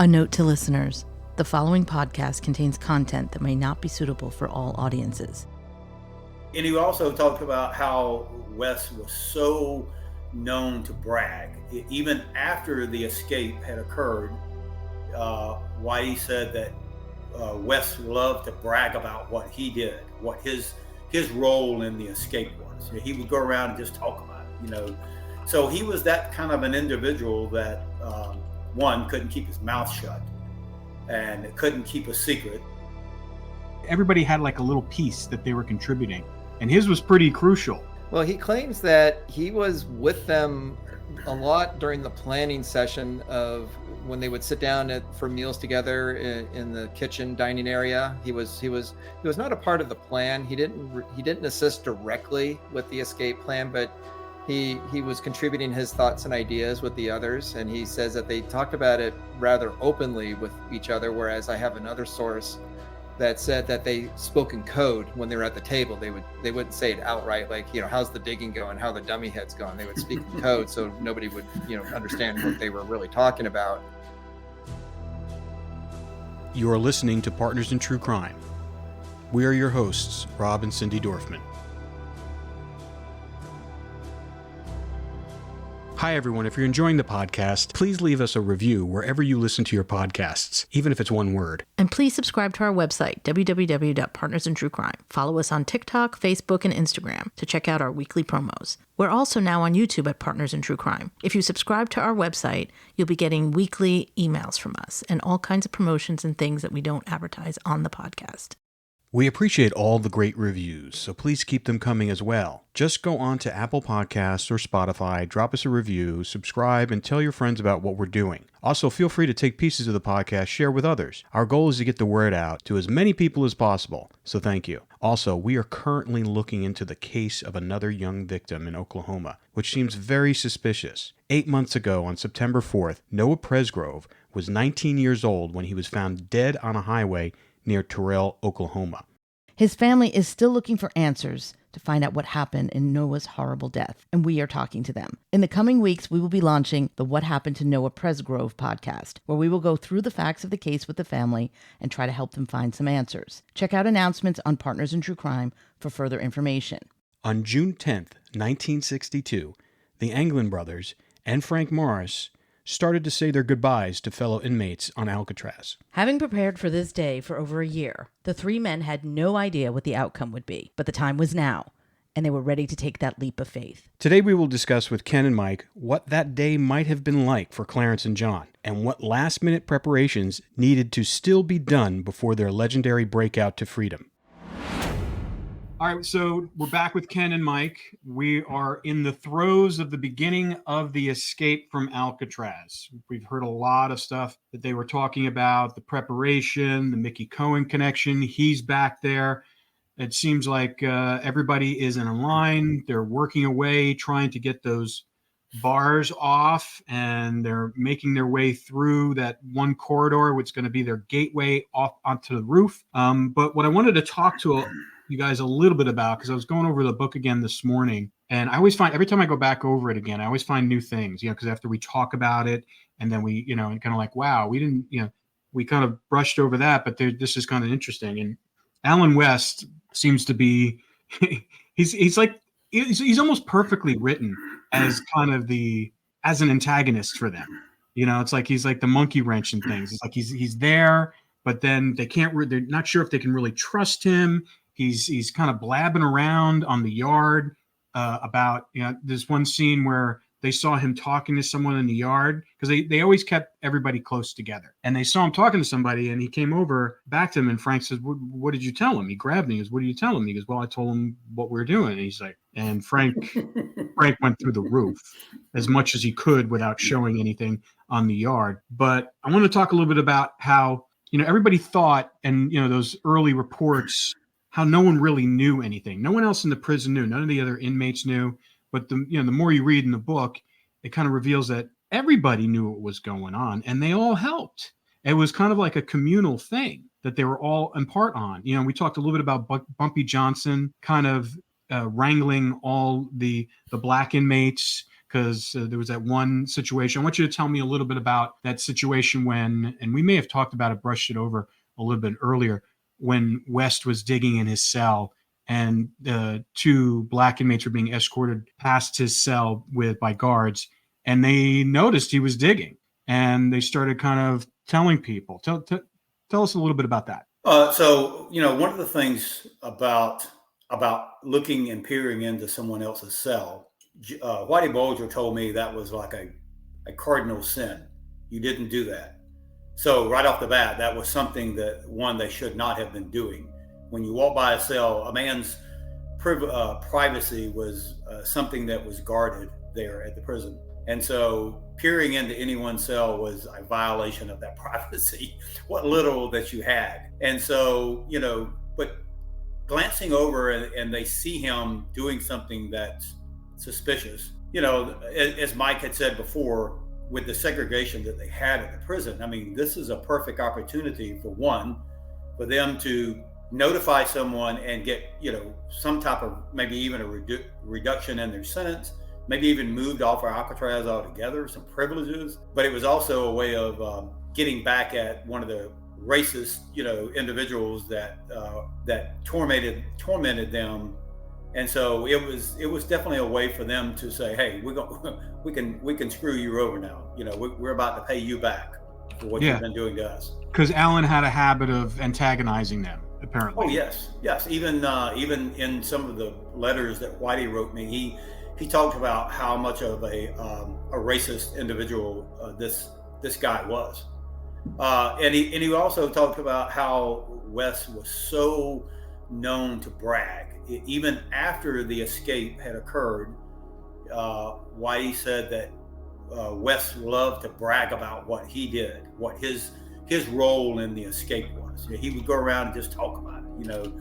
A note to listeners, the following podcast contains content that may not be suitable for all audiences. And he also talked about how Wes was so known to brag. Even after the escape had occurred, Whitey said that Wes loved to brag about what he did, what his role in the escape was. He would go around and just talk about it, So he was that kind of an individual that, one, couldn't keep his mouth shut and couldn't keep a secret. Everybody had like a little piece that they were contributing, and his was pretty crucial. Well, he claims that he was with them a lot during the planning session of when they would sit down for meals together in the kitchen dining area. He was not a part of the plan. He didn't assist directly with the escape plan, but he was contributing his thoughts and ideas with the others. And he says that they talked about it rather openly with each other, whereas I have another source that said that they spoke in code when they were at the table. They wouldn't say it outright, like, how's the digging going, how the dummy head's going. They would speak in code so nobody would, understand what they were really talking about. You are listening to Partners in True Crime. We are your hosts, Rob and Cindy Dorfman. Hi, everyone. If you're enjoying the podcast, please leave us a review wherever you listen to your podcasts, even if it's one word. And please subscribe to our website, www.partnersintruecrime. Follow us on TikTok, Facebook, and Instagram to check out our weekly promos. We're also now on YouTube at Partners in True Crime. If you subscribe to our website, you'll be getting weekly emails from us and all kinds of promotions and things that we don't advertise on the podcast. We appreciate all the great reviews, so please keep them coming as well. Just go on to Apple Podcasts or Spotify, drop us a review, subscribe, and tell your friends about what we're doing. Also, feel free to take pieces of the podcast, share with others. Our goal is to get the word out to as many people as possible, so thank you. Also, we are currently looking into the case of another young victim in Oklahoma, which seems very suspicious. 8 months ago, on September 4th, Noah Presgrove was 19 years old when he was found dead on a highway near Terrell, Oklahoma. His family is still looking for answers to find out what happened in Noah's horrible death, and we are talking to them. In the coming weeks, we will be launching the What Happened to Noah Presgrove podcast, where we will go through the facts of the case with the family and try to help them find some answers. Check out announcements on Partners in True Crime for further information. On June 10th, 1962, the Anglin brothers and Frank Morris started to say their goodbyes to fellow inmates on Alcatraz. Having prepared for this day for over a year, the three men had no idea what the outcome would be, but the time was now, and they were ready to take that leap of faith. Today we will discuss with Ken and Mike what that day might have been like for Clarence and John, and what last-minute preparations needed to still be done before their legendary breakout to freedom. All right, so we're back with Ken and Mike. We are in the throes of the beginning of the escape from Alcatraz. We've heard a lot of stuff that they were talking about, the preparation, the Mickey Cohen connection. He's back there. It seems like everybody is in a line. They're working away, trying to get those bars off, and they're making their way through that one corridor, which is going to be their gateway off onto the roof. But what I wanted to talk to you guys a little bit about, because I was going over the book again this morning, and I always find every time I go back over it again, I always find new things, because after we talk about it and then we, and kind of like, wow, we didn't, we kind of brushed over that, but this is kind of interesting. And Alan West seems to be, he's almost perfectly written as kind of as an antagonist for them. It's like he's like the monkey wrench and things. It's like he's there, but then they're not sure if they can really trust him. He's kind of blabbing around on the yard about, there's one scene where they saw him talking to someone in the yard, because they always kept everybody close together. And they saw him talking to somebody, and he came over back to him, and Frank says, what did you tell him? He grabbed me. He goes, what did you tell him? He goes, well, I told him what we're doing. And he's like, and Frank went through the roof as much as he could without showing anything on the yard. But I want to talk a little bit about how, everybody thought, and, those early reports, how no one really knew anything. No one else in the prison knew. None of the other inmates knew. But the more you read in the book, it kind of reveals that everybody knew what was going on, and they all helped. It was kind of like a communal thing that they were all in part on. We talked a little bit about Bumpy Johnson kind of wrangling all the black inmates, because there was that one situation. I want you to tell me a little bit about that situation when, and we may have talked about it, brushed it over a little bit earlier, when West was digging in his cell and the two black inmates were being escorted past his cell by guards, and they noticed he was digging, and they started kind of telling people. Tell us a little bit about that. So, one of the things about looking and peering into someone else's cell, Whitey Bulger told me that was like a cardinal sin. You didn't do that. So right off the bat, that was something that they should not have been doing. When you walk by a cell, a man's privacy was something that was guarded there at the prison. And so peering into anyone's cell was a violation of that privacy, what little that you had. And so, but glancing over and they see him doing something that's suspicious, as Mike had said before, with the segregation that they had at the prison, I mean, this is a perfect opportunity for them to notify someone and get, some type of, maybe even a reduction in their sentence, maybe even moved off of Alcatraz altogether, some privileges. But it was also a way of getting back at one of the racist, individuals that tormented them. And so it was definitely a way for them to say, hey, we can screw you over now. We're about to pay you back for what you've been doing to us. Because Alan had a habit of antagonizing them, apparently. Oh yes. Even in some of the letters that Whitey wrote me, he talked about how much of a racist individual this guy was, and he also talked about how Wes was so known to brag. Even after the escape had occurred, Whitey said that Wes loved to brag about what he did, what his role in the escape was. He would go around and just talk about it,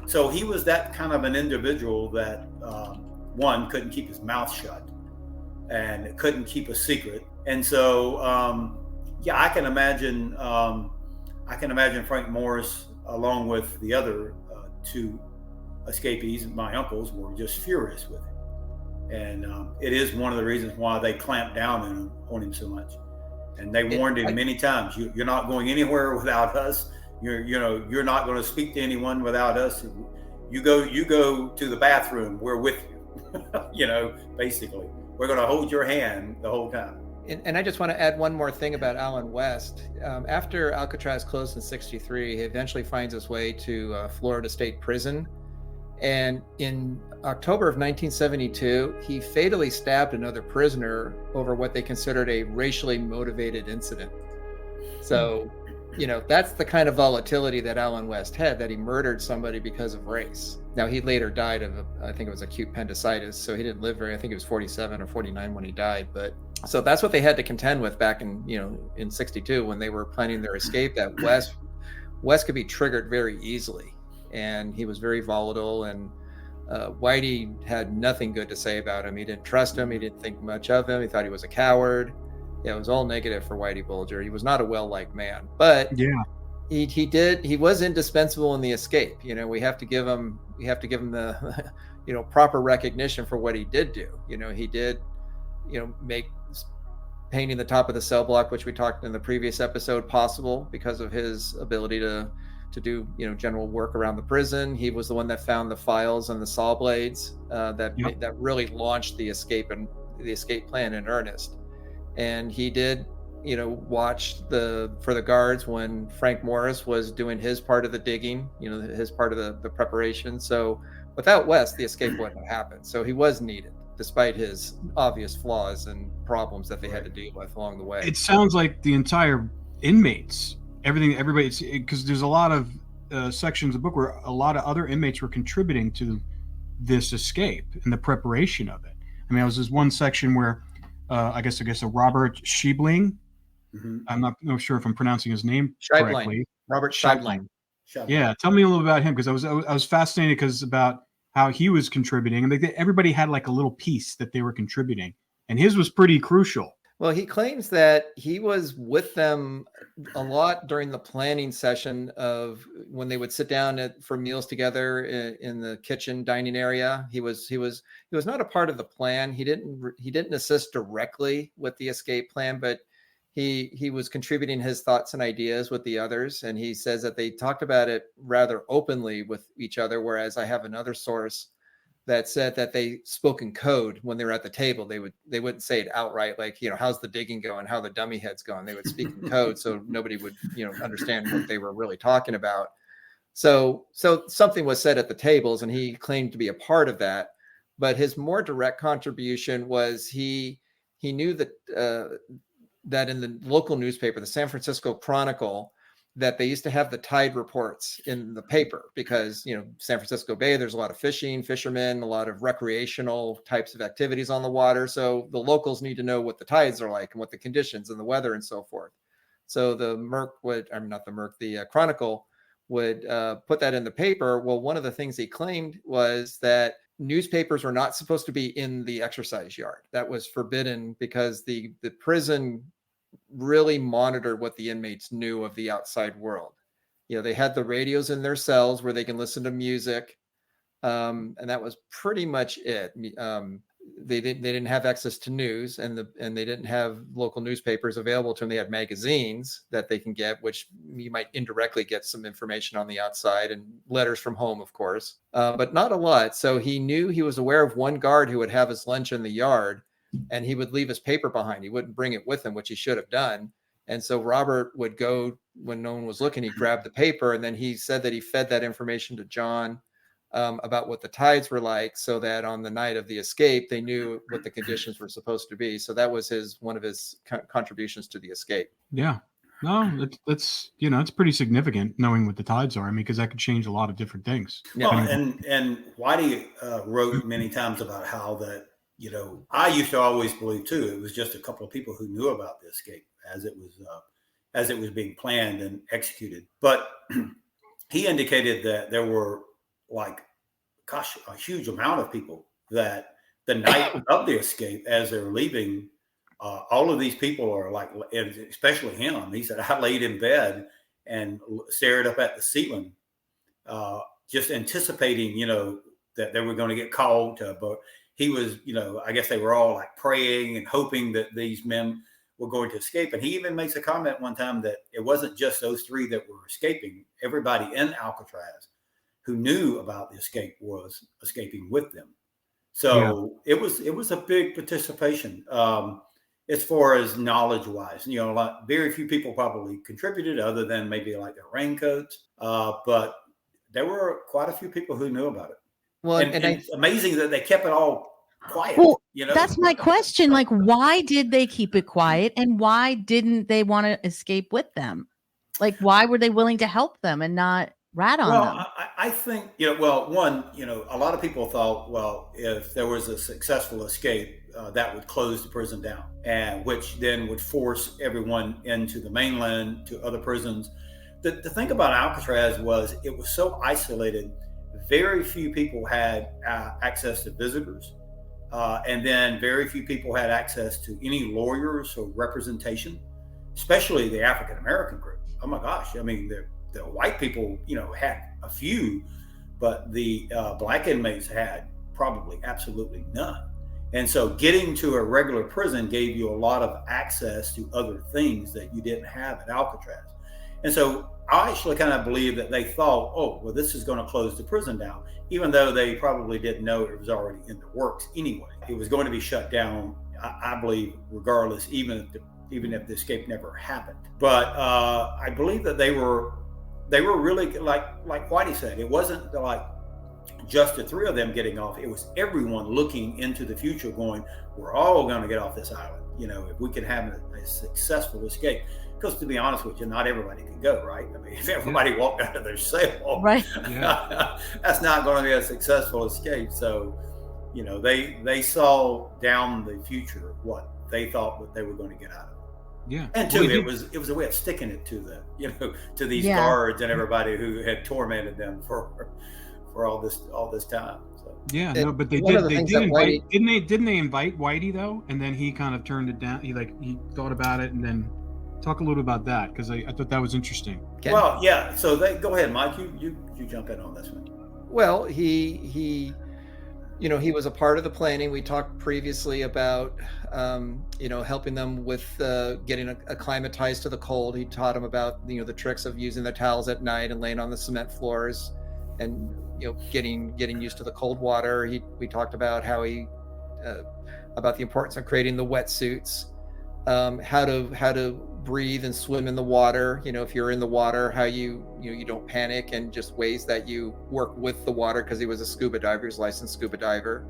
So he was that kind of an individual that one, couldn't keep his mouth shut and couldn't keep a secret. And so, I can imagine Frank Morris, along with the other two escapees, my uncles, were just furious with him. And it is one of the reasons why they clamped down on him so much. And they warned him many times, you're not going anywhere without us. You're not going to speak to anyone without us. You go to the bathroom, we're with you. Basically, we're going to hold your hand the whole time. And I just want to add one more thing about Alan West. After Alcatraz closed in '63, he eventually finds his way to Florida State Prison. And in October of 1972, he fatally stabbed another prisoner over what they considered a racially motivated incident. So, that's the kind of volatility that Alan West had, that he murdered somebody because of race. Now, he later died of, I think it was acute appendicitis, so he didn't live I think he was 47 or 49 when he died. But so that's what they had to contend with back in, in 62 when they were planning their escape, that West could be triggered very easily. And he was very volatile, and Whitey had nothing good to say about him. He didn't trust him. He didn't think much of him. He thought he was a coward. Yeah, it was all negative for Whitey Bulger. He was not a well-liked man, but he was indispensable in the escape. We have to give him the proper recognition for what he did do. He did make painting the top of the cell block, which we talked in the previous episode, possible because of his ability to do general work around the prison. He was the one that found the files and the saw blades that really launched the escape and the escape plan in earnest. And he did watch for the guards when Frank Morris was doing his part of the digging, his part of the preparation. So without West, the escape wouldn't have happened. So he was needed, despite his obvious flaws and problems that they had to deal with along the way. It sounds like the entire inmates, everybody, because there's a lot of sections of the book where a lot of other inmates were contributing to this escape and the preparation of it. I mean, there was this one section where I guess a Robert Scheibling. Mm-hmm. I'm not sure if I'm pronouncing his name correctly. Robert Scheibling. Yeah, tell me a little about him, because I was fascinated about how he was contributing, and everybody had like a little piece that they were contributing, and his was pretty crucial. Well, he claims that he was with them a lot during the planning session of when they would sit down for meals together in the kitchen dining area. He was not a part of the plan. He didn't assist directly with the escape plan, but he was contributing his thoughts and ideas with the others. And he says that they talked about it rather openly with each other. Whereas I have another source that said that they spoke in code when they were at the table. They wouldn't say it outright, like, how's the digging going? How the dummy head's going? They would speak in code. So nobody would, understand what they were really talking about. So something was said at the tables, and he claimed to be a part of that. But his more direct contribution was he knew that, that in the local newspaper, the San Francisco Chronicle, that they used to have the tide reports in the paper because, San Francisco Bay, there's a lot of fishing, fishermen, a lot of recreational types of activities on the water. So the locals need to know what the tides are like and what the conditions and the weather and so forth. So the Chronicle would put that in the paper. Well, one of the things he claimed was that newspapers were not supposed to be in the exercise yard. That was forbidden because the prison really monitored what the inmates knew of the outside world. They had the radios in their cells where they can listen to music. And that was pretty much it. They didn't have access to news, and they didn't have local newspapers available to them. They had magazines that they can get, which you might indirectly get some information on the outside, and letters from home, of course, but not a lot. So he was aware of one guard who would have his lunch in the yard, and he would leave his paper behind. He wouldn't bring it with him, which he should have done. And so Robert would go when no one was looking, he'd grab the paper, and then he said that he fed that information to John about what the tides were like, so that on the night of the escape, they knew what the conditions were supposed to be. So that was one of his contributions to the escape. Yeah. No, that's it's pretty significant knowing what the tides are. I mean, because that could change a lot of different things. Yeah. Well, and Whitey wrote many times about how that, I used to always believe too, it was just a couple of people who knew about the escape as it was being planned and executed. But he indicated that there were a huge amount of people that the night of the escape, as they're leaving, all of these people are like, especially him, he said, I laid in bed and stared up at the ceiling, just anticipating, that they were going to get called to, but he was, I guess they were all like praying and hoping that these men were going to escape. And he even makes a comment one time that it wasn't just those three that were escaping. Everybody in Alcatraz who knew about the escape was escaping with them. So it was a big participation as far as knowledge wise. Very few people probably contributed other than maybe like their raincoats. But there were quite a few people who knew about it. Well, and it's amazing that they kept it all quiet. Well, that's my question. Like, why did they keep it quiet, and why didn't they want to escape with them? Like, why were they willing to help them and not rat on them? I think, one, a lot of people thought, well, if there was a successful escape, that would close the prison down, and which then would force everyone into the mainland to other prisons. The thing about Alcatraz was it was so isolated. Very few people had access to visitors. And then very few people had access to any lawyers or representation, especially the African-American group. Oh my gosh. I mean, the white people, had a few, but the black inmates had probably absolutely none. And so getting to a regular prison gave you a lot of access to other things that you didn't have at Alcatraz. And so I actually kind of believe that they thought, oh, well, this is going to close the prison down, even though they probably didn't know it was already in the works anyway. It was going to be shut down, I believe, regardless, even if the escape never happened. But I believe that they were really, like Whitey said, it wasn't like just the three of them getting off. It was everyone looking into the future going, we're all going to get off this island, if we can have a successful escape. Because to be honest with you, not everybody can go, right? I mean, if everybody walked out of their cell, right, that's not going to be a successful escape. So, they saw down the future what they thought what they were going to get out of it. Yeah, and two, it was a way of sticking it to these guards and everybody who had tormented them for all this time. So. So. Yeah, no, but they One of did. the They things did that invite. Whitey, Didn't they invite Whitey though? And then he kind of turned it down. He thought about it, and then talk a little about that, because I thought that was interesting. Ken? Well, yeah. So go ahead, Mike. You jump in on this one. Well, he he was a part of the planning. We talked previously about, helping them with getting acclimatized to the cold. He taught them about, the tricks of using their towels at night and laying on the cement floors, and getting used to the cold water. We talked about how about the importance of creating the wetsuits, how to breathe and swim in the water. If you're in the water, how you don't panic, and just ways that you work with the water, because he was a scuba diver, he was a licensed scuba diver.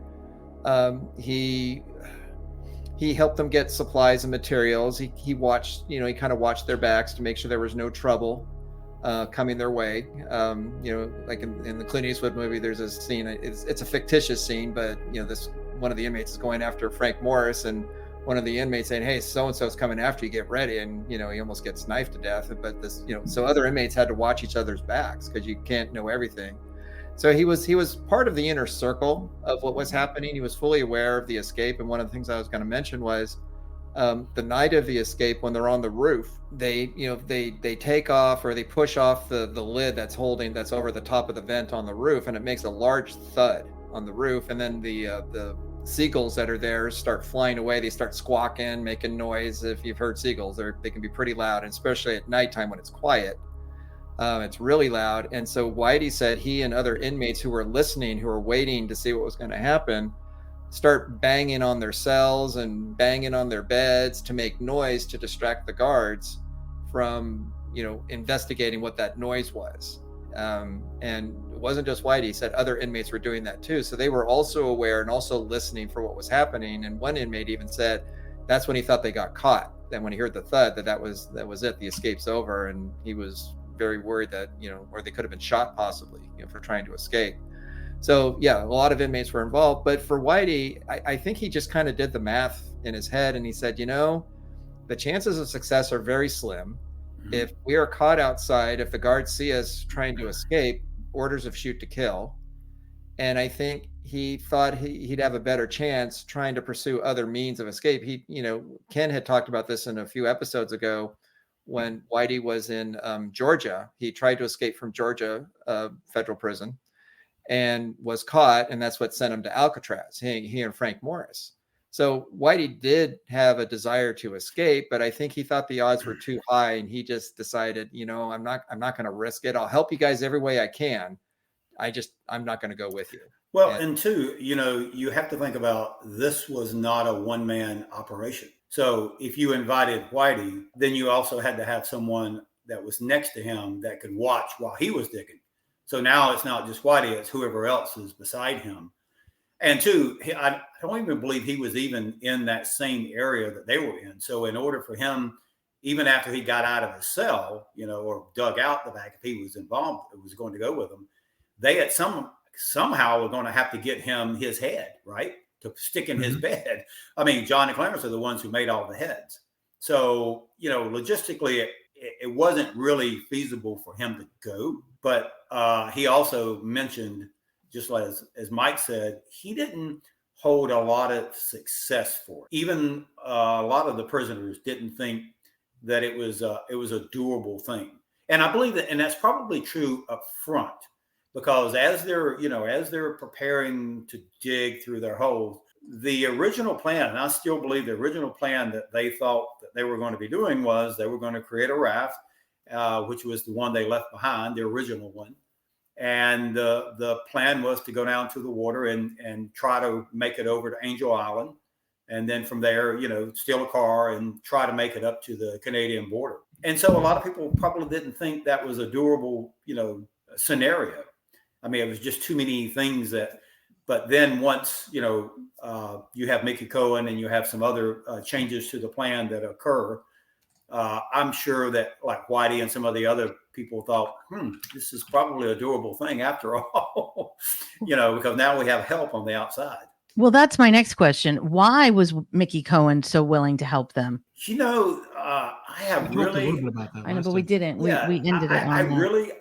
He helped them get supplies and materials. He watched, he kind of watched their backs to make sure there was no trouble coming their way. Like in the Clint Eastwood movie, there's a scene, it's a fictitious scene, but this one of the inmates is going after Frank Morris, and one of the inmates saying, "Hey, so-and-so is coming after you, get ready." And, he almost gets knifed to death. But so other inmates had to watch each other's backs, because you can't know everything. So he was part of the inner circle of what was happening. He was fully aware of the escape. And one of the things I was going to mention was the night of the escape, when they're on the roof, they take off, or they push off the lid that's over the top of the vent on the roof, and it makes a large thud on the roof. And then the seagulls that are there start flying away. They start squawking, making noise. If you've heard seagulls, they can be pretty loud, and especially at nighttime when it's quiet. It's really loud. And so Whitey said he and other inmates who were listening, who were waiting to see what was going to happen, start banging on their cells and banging on their beds to make noise to distract the guards from, investigating what that noise was. And it wasn't just Whitey. He said other inmates were doing that too. So they were also aware and also listening for what was happening. And one inmate even said that's when he thought they got caught. Then when he heard the thud, that was it. The escape's over. And he was very worried that, or they could have been shot possibly, for trying to escape. So yeah, a lot of inmates were involved. But for Whitey, I think he just kind of did the math in his head, and he said, the chances of success are very slim. If we are caught outside, if the guards see us trying to escape, orders of shoot to kill. And I think he thought he'd have a better chance trying to pursue other means of escape. Ken had talked about this in a few episodes ago when Whitey was in Georgia. He tried to escape from Georgia federal prison and was caught. And that's what sent him to Alcatraz, he and Frank Morris. So Whitey did have a desire to escape, but I think he thought the odds were too high, and he just decided, I'm not going to risk it. I'll help you guys every way I can. I'm not going to go with you. Well, and two, you have to think about, this was not a one-man operation. So if you invited Whitey, then you also had to have someone that was next to him that could watch while he was digging. So now it's not just Whitey, it's whoever else is beside him. And two, I don't even believe he was even in that same area that they were in. So in order for him, even after he got out of his cell, or dug out the back, if he was involved, it was going to go with him, they had somehow were going to have to get him his head, right, to stick in his bed. I mean, John and Clarence are the ones who made all the heads. So, logistically, it wasn't really feasible for him to go. But he also mentioned, just as Mike said, he didn't hold a lot of success for it. Even a lot of the prisoners didn't think that it was a doable thing. And I believe that, and that's probably true up front, because as they're preparing to dig through their holes, the original plan, and I still believe the original plan that they thought that they were going to be doing, was they were going to create a raft, which was the one they left behind, the original one. And the plan was to go down to the water and try to make it over to Angel Island. And then from there, steal a car and try to make it up to the Canadian border. And so a lot of people probably didn't think that was a doable, scenario. I mean, it was just too many things but then once, you have Mickey Cohen and you have some other changes to the plan that occur, I'm sure that like Whitey and some of the other people thought, this is probably a doable thing after all, because now we have help on the outside. Well, that's my next question. Why was Mickey Cohen so willing to help them? I have really, I know, but we didn't. Yeah, we ended it on I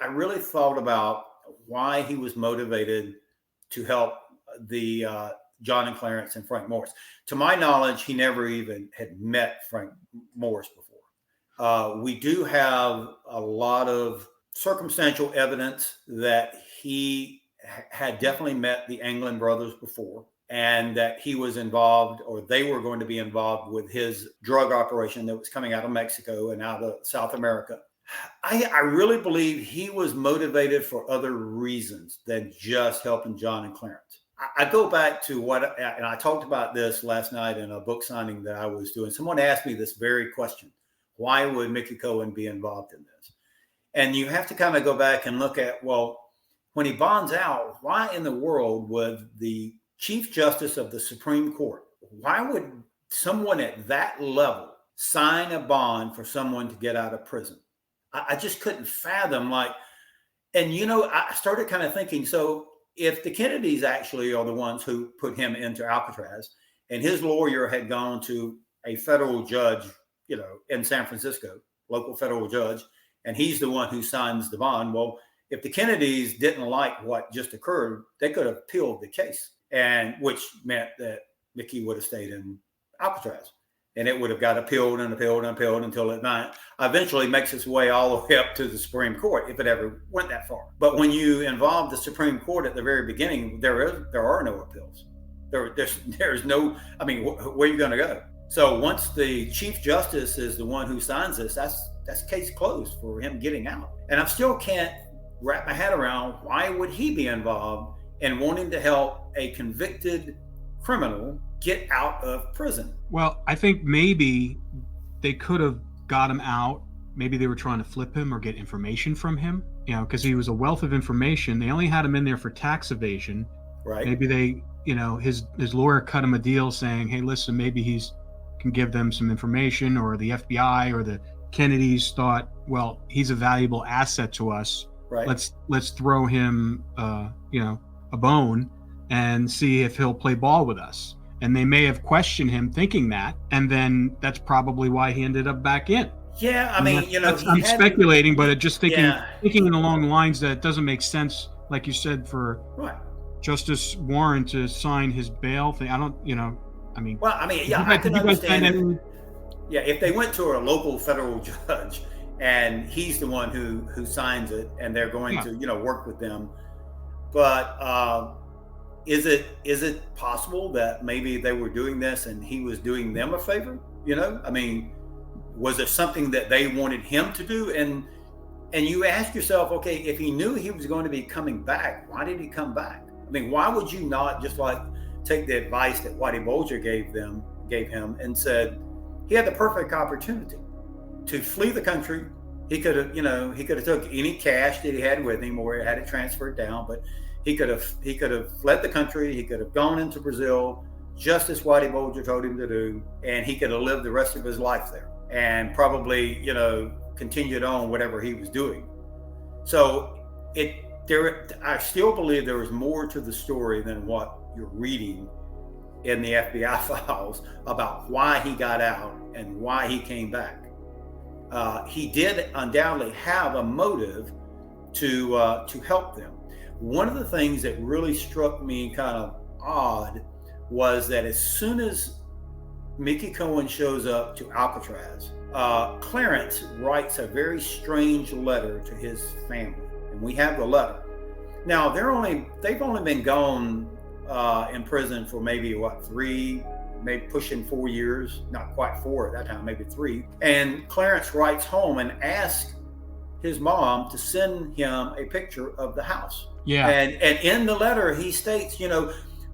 really thought about why he was motivated to help the John and Clarence and Frank Morris. To my knowledge, he never even had met Frank Morris before. We do have a lot of circumstantial evidence that he had definitely met the Anglin brothers before, and that he was involved, or they were going to be involved, with his drug operation that was coming out of Mexico and out of South America. I really believe he was motivated for other reasons than just helping John and Clarence. I go back to and I talked about this last night in a book signing that I was doing. Someone asked me this very question: why would Mickey Cohen be involved in this? And you have to kind of go back and look at, well, when he bonds out, why in the world would the Chief Justice of the Supreme Court, why would someone at that level sign a bond for someone to get out of prison? I just couldn't fathom, and I started kind of thinking, so if the Kennedys actually are the ones who put him into Alcatraz, and his lawyer had gone to a federal judge, in San Francisco, local federal judge, and he's the one who signs the bond. Well, if the Kennedys didn't like what just occurred, they could have appealed the case, and which meant that Mickey would have stayed in Alcatraz. And it would have got appealed and appealed and appealed until it eventually makes its way all the way up to the Supreme Court, if it ever went that far. But when you involve the Supreme Court at the very beginning, there are no appeals. There's no, where are you going to go? So once the Chief Justice is the one who signs this, that's case closed for him getting out. And I still can't wrap my head around, why would he be involved in wanting to help a convicted criminal get out of prison? Well, I think maybe they could have got him out. Maybe they were trying to flip him or get information from him, because he was a wealth of information. They only had him in there for tax evasion. Right. Maybe they, his lawyer cut him a deal saying, hey, listen, maybe he's can give them some information, or the FBI or the Kennedys thought, well, he's a valuable asset to us. Right. Let's throw him, a bone and see if he'll play ball with us. And they may have questioned him thinking that, and then that's probably why he ended up back in. Yeah, I'm speculating, but just thinking along the lines that it doesn't make sense, like you said, for Justice Warren to sign his bail thing. I don't, I can understand. If they went to a local federal judge and he's the one who signs it, and they're going to, work with them, but is it possible that maybe they were doing this and he was doing them a favor? Was it something that they wanted him to do? And you ask yourself, okay, if he knew he was going to be coming back, why did he come back? Why would you not just take the advice that Whitey Bulger gave him and said he had the perfect opportunity to flee the country. He could have took any cash that he had with him or had it transferred down, but he could have fled the country. He could have gone into Brazil, just as Whitey Bulger told him to do, and he could have lived the rest of his life there and probably, continued on whatever he was doing. So I still believe there was more to the story than what you're reading in the FBI files about why he got out and why he came back. He did undoubtedly have a motive to help them. One of the things that really struck me kind of odd was that as soon as Mickey Cohen shows up to Alcatraz, Clarence writes a very strange letter to his family, and we have the letter. Now they've only been gone in prison for maybe 3, maybe pushing 4 years, not quite 4 at that time, maybe 3. And Clarence writes home and asks his mom to send him a picture of the house. Yeah. And in the letter he states,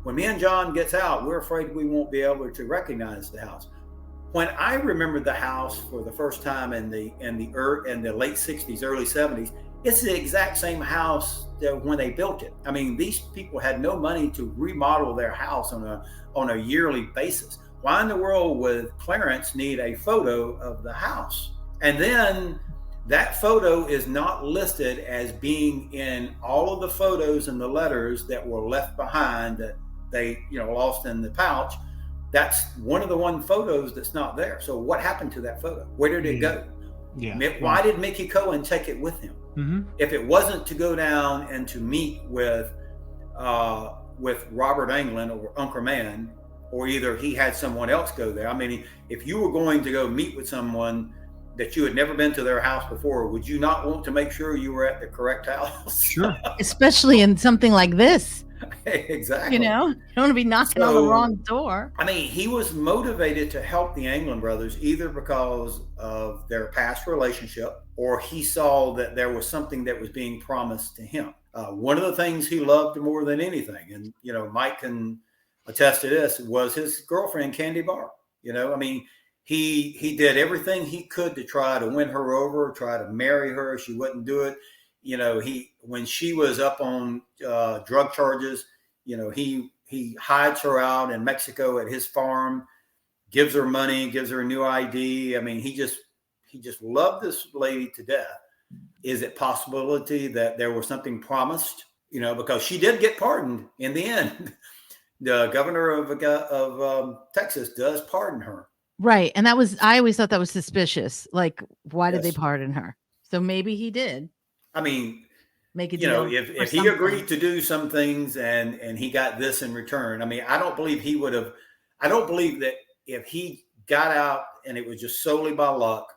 when me and John gets out, we're afraid we won't be able to recognize the house. When I remember the house for the first time in the late 60s, early 70s, it's the exact same house that when they built it. These people had no money to remodel their house on a yearly basis. Why in the world would Clarence need a photo of the house? And then that photo is not listed as being in all of the photos and the letters that were left behind that they, lost in the pouch. That's one of the photos that's not there. So what happened to that photo? Where did it go? Yeah. Why did Mickey Cohen take it with him? Mm-hmm. If it wasn't to go down and to meet with with Robert Anglin or Uncle Man, or either he had someone else go there. I mean, if you were going to go meet with someone that you had never been to their house before, would you not want to make sure you were at the correct house? Sure. Especially in something like this. Exactly. You don't want to be knocking on the wrong door. I mean, he was motivated to help the Anglin brothers either because of their past relationship, or he saw that there was something that was being promised to him. One of the things he loved more than anything, and Mike can attest to this, was his girlfriend Candy Barr. I mean, he did everything he could to try to win her over, try to marry her. She wouldn't do it. When she was up on drug charges, he hides her out in Mexico at his farm, gives her money, gives her a new ID. I mean, he just loved this lady to death. Is it possibility that there was something promised? Because she did get pardoned in the end. The governor of Texas does pardon her. Right. And I always thought that was suspicious. Like, why did Yes. they pardon her? So maybe he did. I mean, make a deal. If he agreed to do some things and he got this in return, I mean, I don't believe that if he got out and it was just solely by luck,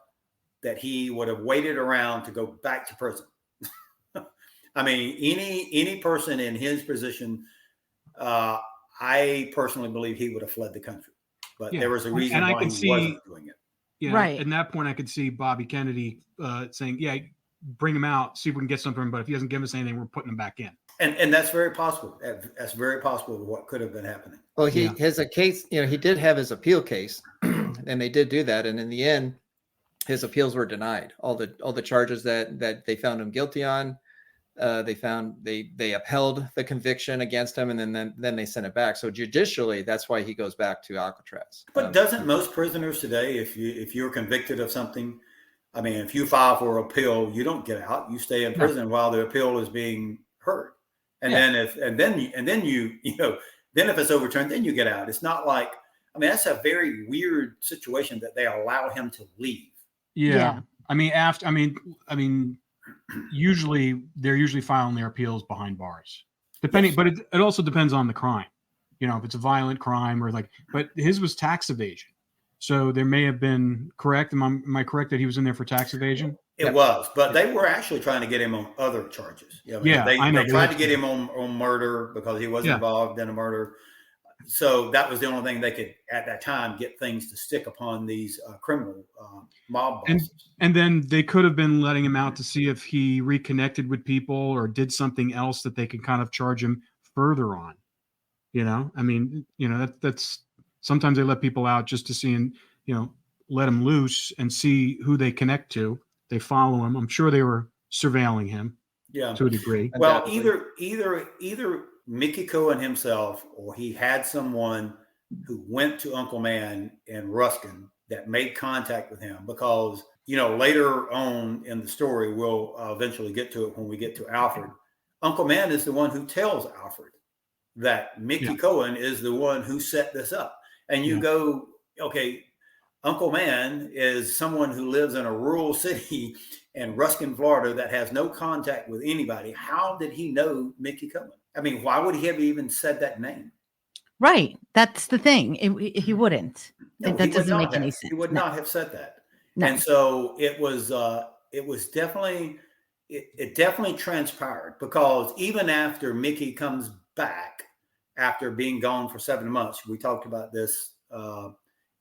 that he would have waited around to go back to prison. I mean, any person in his position, I personally believe he would have fled the country. But there was a reason why he wasn't doing it. Yeah, right. At that point, I could see Bobby Kennedy saying, "Yeah, bring him out, see if we can get something. But if he doesn't give us anything, we're putting him back in." And that's very possible. That's very possible what could have been happening. Well, he has a case. He did have his appeal case, and they did do that. And in the end, his appeals were denied. All the charges that they found him guilty on, they upheld the conviction against him, and then they sent it back. So judicially, that's why he goes back to Alcatraz. But doesn't most prisoners today, if you're convicted of something, I mean, if you file for appeal, you don't get out. You stay in prison while the appeal is being heard, and then if it's overturned, then you get out. It's not like, I mean, that's a very weird situation that they allow him to leave. Yeah. I mean, usually they're filing their appeals behind bars, depending, but it also depends on the crime. If it's a violent crime but his was tax evasion. So there may have been, correct? Am I correct that he was in there for tax evasion? It was, but they were actually trying to get him on other charges. I know. They tried to get him on murder because he was involved in a murder. So that was the only thing they could, at that time, get things to stick upon these criminal mob bosses. And then they could have been letting him out to see if he reconnected with people or did something else that they could kind of charge him further on. I mean, that's sometimes they let people out just to see and, let him loose and see who they connect to. They follow him. I'm sure they were surveilling him to a degree. Well, either Mickey Cohen himself, or he had someone who went to Uncle Man in Ruskin that made contact with him, because, later on in the story, we'll eventually get to it when we get to Alfred. Uncle Man is the one who tells Alfred that Mickey Cohen is the one who set this up. And you go, okay, Uncle Man is someone who lives in a rural city in Ruskin, Florida, that has no contact with anybody. How did he know Mickey Cohen? I mean, why would he have even said that name? Right. That's the thing. He wouldn't. No, that doesn't make any sense. He would not have said that. No. And so it definitely transpired, because even after Mickey comes back, after being gone for 7 months, we talked about this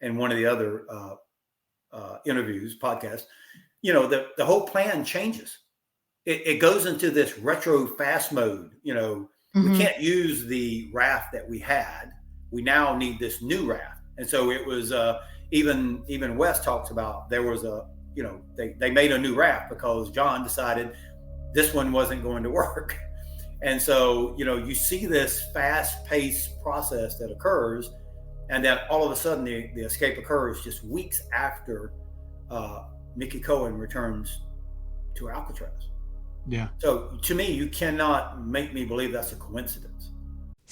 in one of the other interviews, podcasts, the whole plan changes. It goes into this retro fast mode. We can't use the raft that we had. We now need this new raft. And so it was even Wes talks about, there was they made a new raft because John decided this one wasn't going to work. And so, you see this fast-paced process that occurs, and then all of a sudden the escape occurs just weeks after Mickey Cohen returns to Alcatraz. Yeah. So to me, you cannot make me believe that's a coincidence.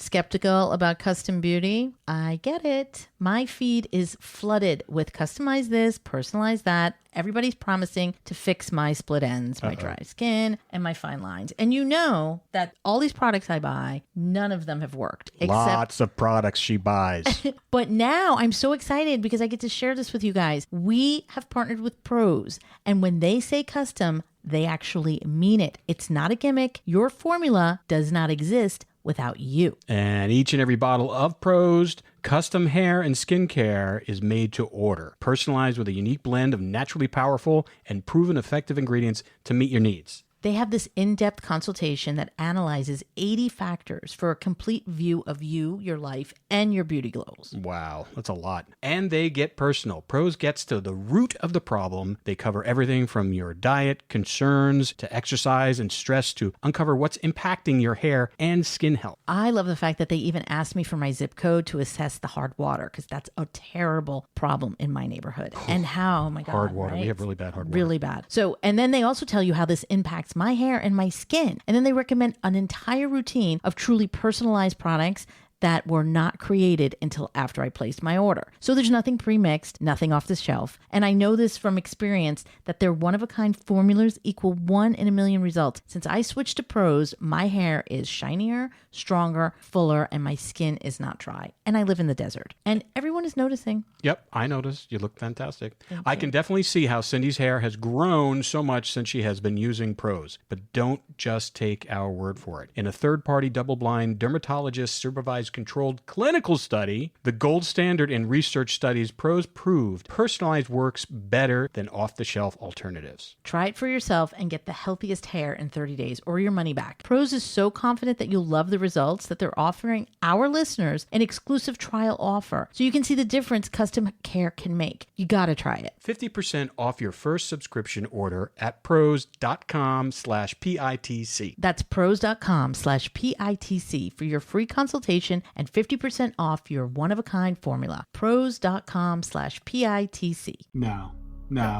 Skeptical about custom beauty? I get it. My feed is flooded with customize this, personalize that. Everybody's promising to fix my split ends, my dry skin, and my fine lines. And you know that all these products I buy, none of them have worked. Lots of products she buys. But now I'm so excited because I get to share this with you guys. We have partnered with pros, and when they say custom, they actually mean it. It's not a gimmick. Your formula does not exist without you. And each and every bottle of Pros custom hair and skincare is made to order, personalized with a unique blend of naturally powerful and proven effective ingredients to meet your needs. They have this in-depth consultation that analyzes 80 factors for a complete view of you, your life, and your beauty goals. Wow, that's a lot. And they get personal. Pros gets to the root of the problem. They cover everything from your diet, concerns, to exercise and stress to uncover what's impacting your hair and skin health. I love the fact that they even asked me for my zip code to assess the hard water, because that's a terrible problem in my neighborhood. And how, oh my God. Hard water. Right? We have really bad hard water. Really bad. So, and then they also tell you how this impacts my hair and my skin. And then they recommend an entire routine of truly personalized products that were not created until after I placed my order. So there's nothing pre-mixed, nothing off the shelf. And I know this from experience that their one-of-a-kind formulas equal 1 in a million results. Since I switched to Pros, my hair is shinier, stronger, fuller, and my skin is not dry. And I live in the desert. And everyone is noticing. Yep, I noticed. You look fantastic. Thank I you. can definitely see how Cindy's hair has grown so much since she has been using Pros. But don't just take our word for it. In a third-party, double-blind, dermatologist-supervised controlled clinical study, the gold standard in research studies, Pros proved personalized works better than off-the-shelf alternatives. Try it for yourself and get the healthiest hair in 30 days or your money back. Pros is so confident that you'll love the results that they're offering our listeners an exclusive trial offer so you can see the difference custom care can make. You gotta try it. 50% off your first subscription order at pros.com/PITC. That's pros.com/PITC for your free consultation and 50% off your one-of-a-kind formula. Pros.com/PITC. No,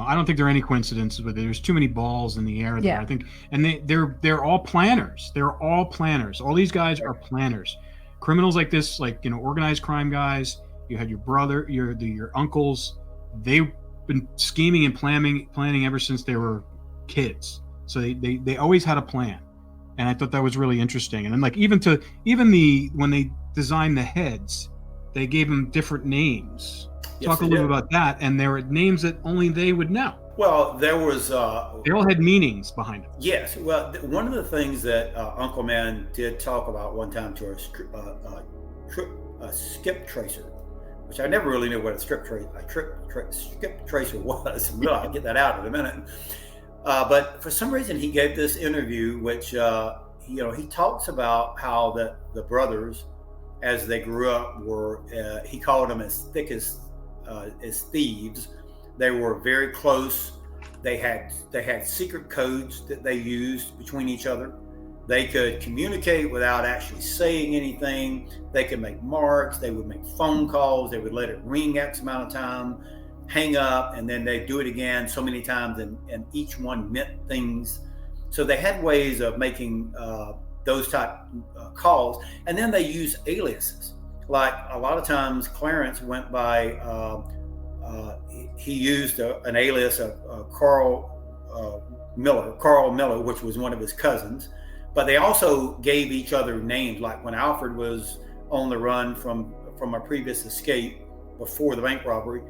I don't think there are any coincidences with it. There's too many balls in the air there. Yeah. I think, and they're all planners. They're all planners. All these guys are planners. Criminals like this, like, organized crime guys. You had your brother, your uncles. They've been scheming and planning ever since they were kids. So they always had a plan, and I thought that was really interesting. And then, like, even when they designed the heads, they gave them different names. Yes, Talk a little bit about that, and there were names that only they would know. Well, there was. They all had meanings behind them. Yes. Well, one of the things that Uncle Man did talk about one time to a skip tracer, which I never really knew what a skip tracer was. Well, I'll get that out in a minute. But for some reason, he gave this interview, which he talks about how the brothers, as they grew up, were he called them as thick as thieves. They were very close. They had secret codes that they used between each other. They could communicate without actually saying anything. They could make marks. They would make phone calls. They would let it ring X amount of time, hang up, and then they'd do it again so many times, and each one meant things. So they had ways of making those type calls. And then they used aliases. Like a lot of times Clarence went by, he used an alias of Carl Miller, which was one of his cousins. But they also gave each other names. Like when Alfred was on the run from a previous escape before the bank robbery,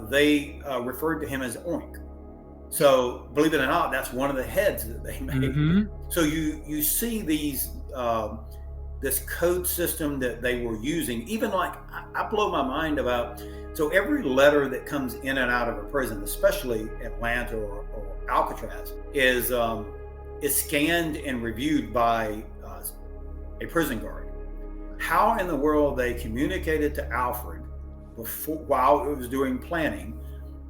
they referred to him as Oink. So believe it or not, that's one of the heads that they made. Mm-hmm. So you see these this code system that they were using. Even like I blow my mind about. So every letter that comes in and out of a prison, especially Atlanta or Alcatraz, is scanned and reviewed by a prison guard. How in the world they communicated to Alfred while it was doing planning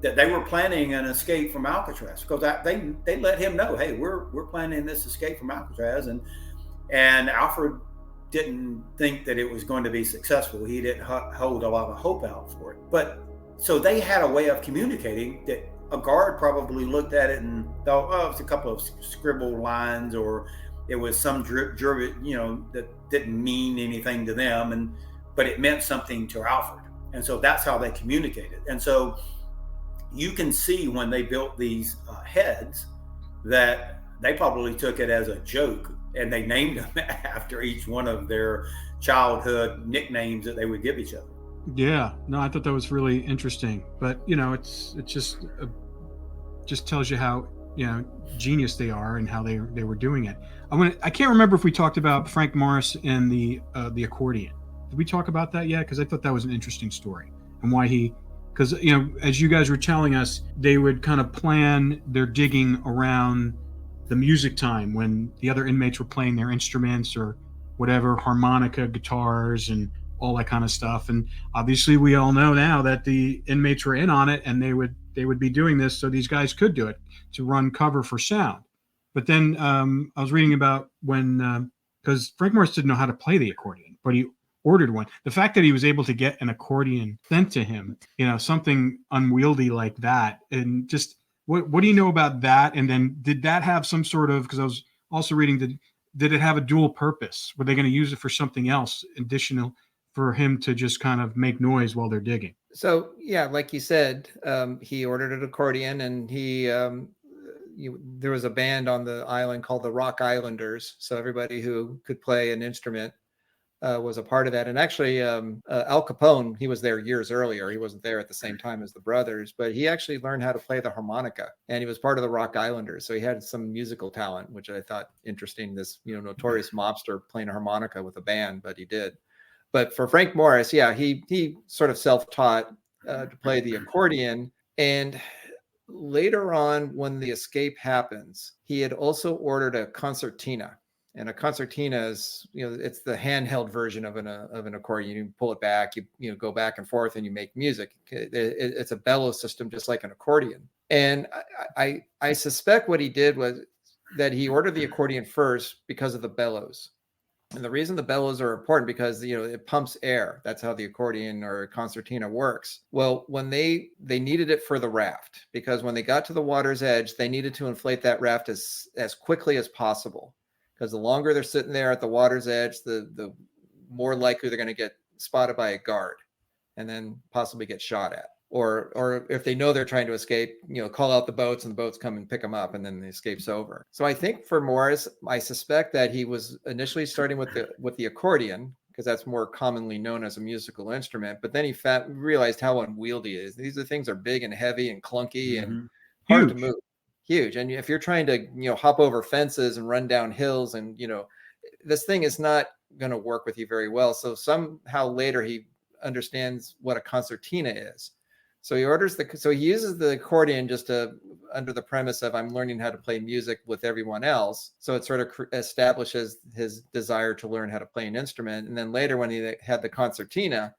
that they were planning an escape from Alcatraz, because they let him know, hey, we're planning this escape from Alcatraz, and Alfred didn't think that it was going to be successful. He didn't hold a lot of hope out for it. But so they had a way of communicating that a guard probably looked at it and thought, oh, it's a couple of scribbled lines, or It was some that didn't mean anything to them, but it meant something to Alfred. And so that's how they communicated. And so you can see when they built these heads that they probably took it as a joke, and they named them after each one of their childhood nicknames that they would give each other. Yeah, no, I thought that was really interesting. But it just tells you how genius they are and how they were doing it. I can't remember if we talked about Frank Morris and the accordion. Did we talk about that yet? Because I thought that was an interesting story, and why because as you guys were telling us, they would kind of plan their digging around the music time when the other inmates were playing their instruments or whatever, harmonica, guitars, and all that kind of stuff. And obviously we all know now that the inmates were in on it, and they would be doing this so these guys could do it to run cover for sound. But then I was reading about when, because Frank Morris didn't know how to play the accordion, but he ordered one. The fact that he was able to get an accordion sent to him, something unwieldy like that, and just what do you know about that? And then did that have some sort of, because I was also reading, did it have a dual purpose? Were they going to use it for something else additional for him to just kind of make noise while they're digging? So yeah, like you said, he ordered an accordion, and there was a band on the island called the Rock Islanders. So everybody who could play an instrument was a part of that. And actually, Al Capone, he was there years earlier. He wasn't there at the same time as the brothers, but he actually learned how to play the harmonica, and he was part of the Rock Islanders. So he had some musical talent, which I thought interesting. This notorious mobster playing a harmonica with a band, but he did. But for Frank Morris, yeah, he sort of self-taught to play the accordion. And later on, when the escape happens, he had also ordered a concertina. And a concertina is, it's the handheld version of an accordion. You pull it back, you go back and forth, and you make music. It's a bellow system, just like an accordion. And I suspect what he did was that he ordered the accordion first because of the bellows. And the reason the bellows are important because it pumps air. That's how the accordion or concertina works. Well, when they needed it for the raft, because when they got to the water's edge, they needed to inflate that raft as quickly as possible. Because the longer they're sitting there at the water's edge, the more likely they're going to get spotted by a guard and then possibly get shot at. Or if they know they're trying to escape, call out the boats, and the boats come and pick them up, and then the escape's over. So I think for Morris, I suspect that he was initially starting with the accordion, because that's more commonly known as a musical instrument. But then he realized how unwieldy it is. These things are big and heavy and clunky and hard to move. Huge. And if you're trying to, hop over fences and run down hills, and, this thing is not going to work with you very well. So somehow later he understands what a concertina is. So he uses the accordion just under the premise of, I'm learning how to play music with everyone else. So it sort of establishes his desire to learn how to play an instrument. And then later when he had the concertina,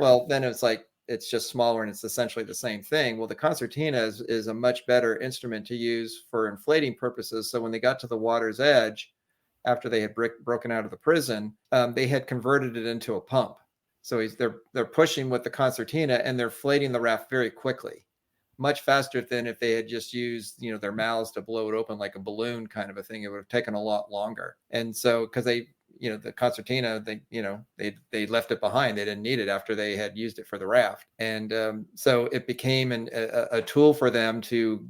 well, then it's like, it's just smaller and it's essentially the same thing. Well, the concertina is a much better instrument to use for inflating purposes. So when they got to the water's edge, after they had broken out of the prison, they had converted it into a pump. So they're pushing with the concertina, and they're inflating the raft very quickly, much faster than if they had just used, their mouths to blow it open like a balloon kind of a thing. It would have taken a lot longer. And so, because the concertina, they left it behind. They didn't need it after they had used it for the raft. And so it became a tool for them to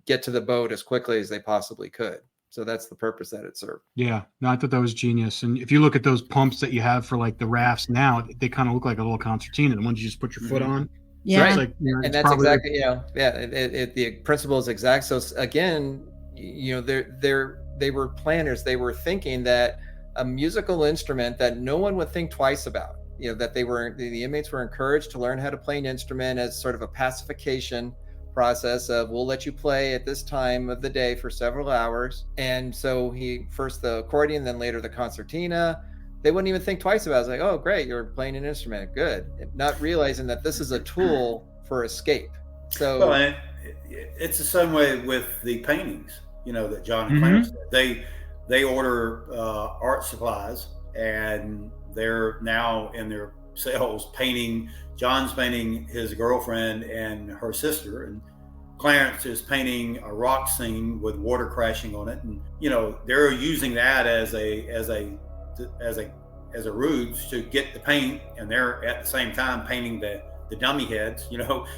get to the boat as quickly as they possibly could. So that's the purpose that it served. Yeah, no, I thought that was genius. And if you look at those pumps that you have for like the rafts now, they kind of look like a little concertina. The ones you just put your foot on. Yeah, right. Like, and that's exactly the principle is exact. So again, they were planners. They were thinking that a musical instrument that no one would think twice about. That the inmates were encouraged to learn how to play an instrument as sort of a pacification process of, we'll let you play at this time of the day for several hours. And so he first the accordion, then later the concertina. They wouldn't even think twice about it. It's like, oh, great, you're playing an instrument, good. Not realizing that this is a tool for escape. So it's the same way with the paintings, that John and Clarence did. They order art supplies, and they're now in their cells painting. John's painting his girlfriend and her sister, Clarence is painting a rock scene with water crashing on it, and they're using that as a ruse to get the paint, and they're at the same time painting the dummy heads.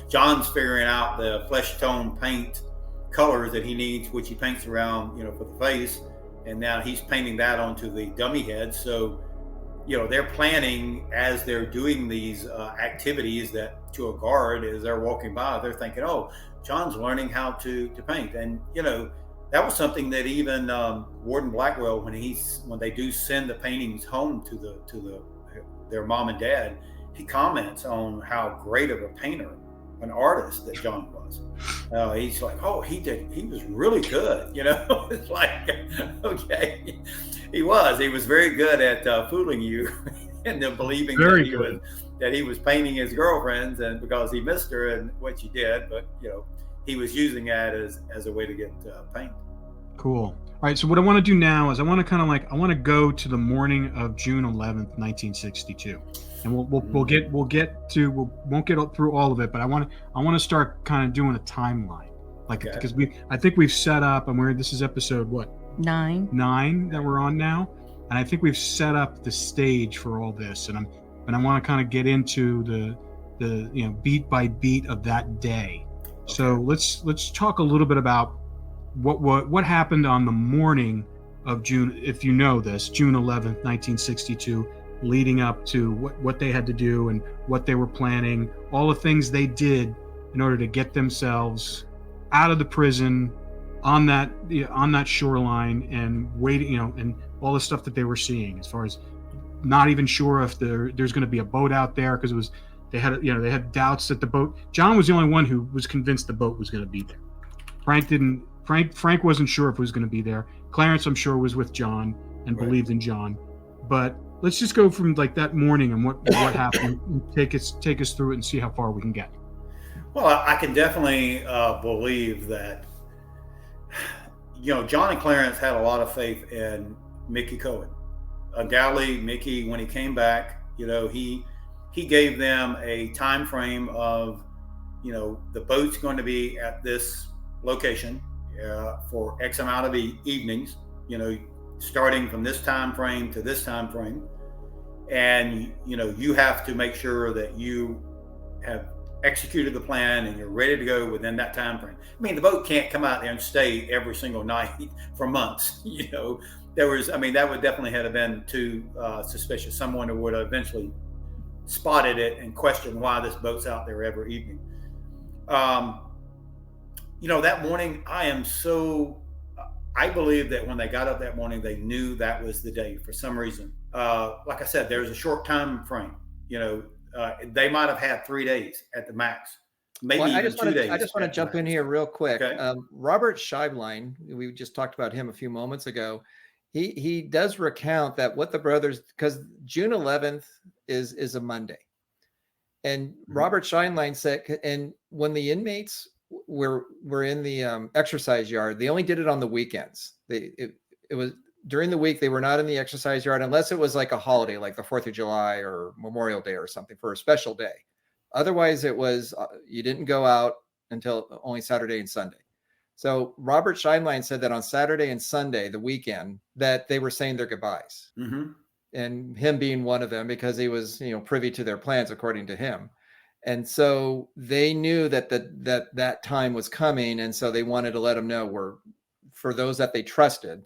John's figuring out the flesh tone paint colors that he needs, which he paints around for the face, and now he's painting that onto the dummy heads. So they're planning as they're doing these activities that to a guard as they're walking by, they're thinking, oh, John's learning how to paint. And that was something that even Warden Blackwell, when they do send the paintings home to their mom and dad, he comments on how great of a painter, an artist that John was. He's like, oh, he was really good. It's like, okay, he was very good at fooling you and then believing that he was painting his girlfriends, and because he missed her and what she did, but he was using that as a way to get paint. Cool. All right. So what I want to do now is I want to go to the morning of June 11th, 1962, and we won't get through all of it, but I want to start kind of doing a timeline, because I think we've set up, and this is episode what? 9 that we're on now, and I think we've set up the stage for all this, and I want to kind of get into the beat by beat of that day. Okay. So let's talk a little bit about what happened on the morning of June, if you know this, June 11th, 1962, leading up to what they had to do and what they were planning, all the things they did in order to get themselves out of the prison on that shoreline, and waiting, and all the stuff that they were seeing, as far as not even sure if there's going to be a boat out there, because they had doubts that the boat. John was the only one who was convinced the boat was going to be there. Frank wasn't sure if it was going to be there. Clarence, I'm sure, was with John and believed in John. But let's just go from that morning and what happened, and take us through it and see how far we can get. Well, I can definitely believe that John and Clarence had a lot of faith in Mickey Cohen. Undoubtedly, Mickey, when he came back, he gave them a time frame of, the boat's going to be at this location for X amount of evenings, starting from this time frame to this time frame, and you have to make sure that you have executed the plan and you're ready to go within that time frame. I mean, the boat can't come out there and stay every single night for months. That would definitely have been too suspicious. Someone would have eventually spotted it and questioned why this boat's out there every evening. That morning, I believe that when they got up that morning, they knew that was the day for some reason. Like I said, there's a short time frame. They might have had 3 days at the max, maybe even 2 days. I just want to jump in here real quick. Okay. Robert Scheiblein, we just talked about him a few moments ago. He does recount that what the brothers, because June 11th is a Monday, and Robert Scheiblein said, and when the inmates were in the exercise yard, they only did it on the weekends. It was during the week, they were not in the exercise yard unless it was like a holiday, like the 4th of July or Memorial Day or something, for a special day. Otherwise, it was you didn't go out until only Saturday and Sunday. So Robert Scheiblein said that on Saturday and Sunday, the weekend, that they were saying their goodbyes, and him being one of them, because he was privy to their plans, according to him. And so they knew that that time was coming, and so they wanted to let them know, for those that they trusted,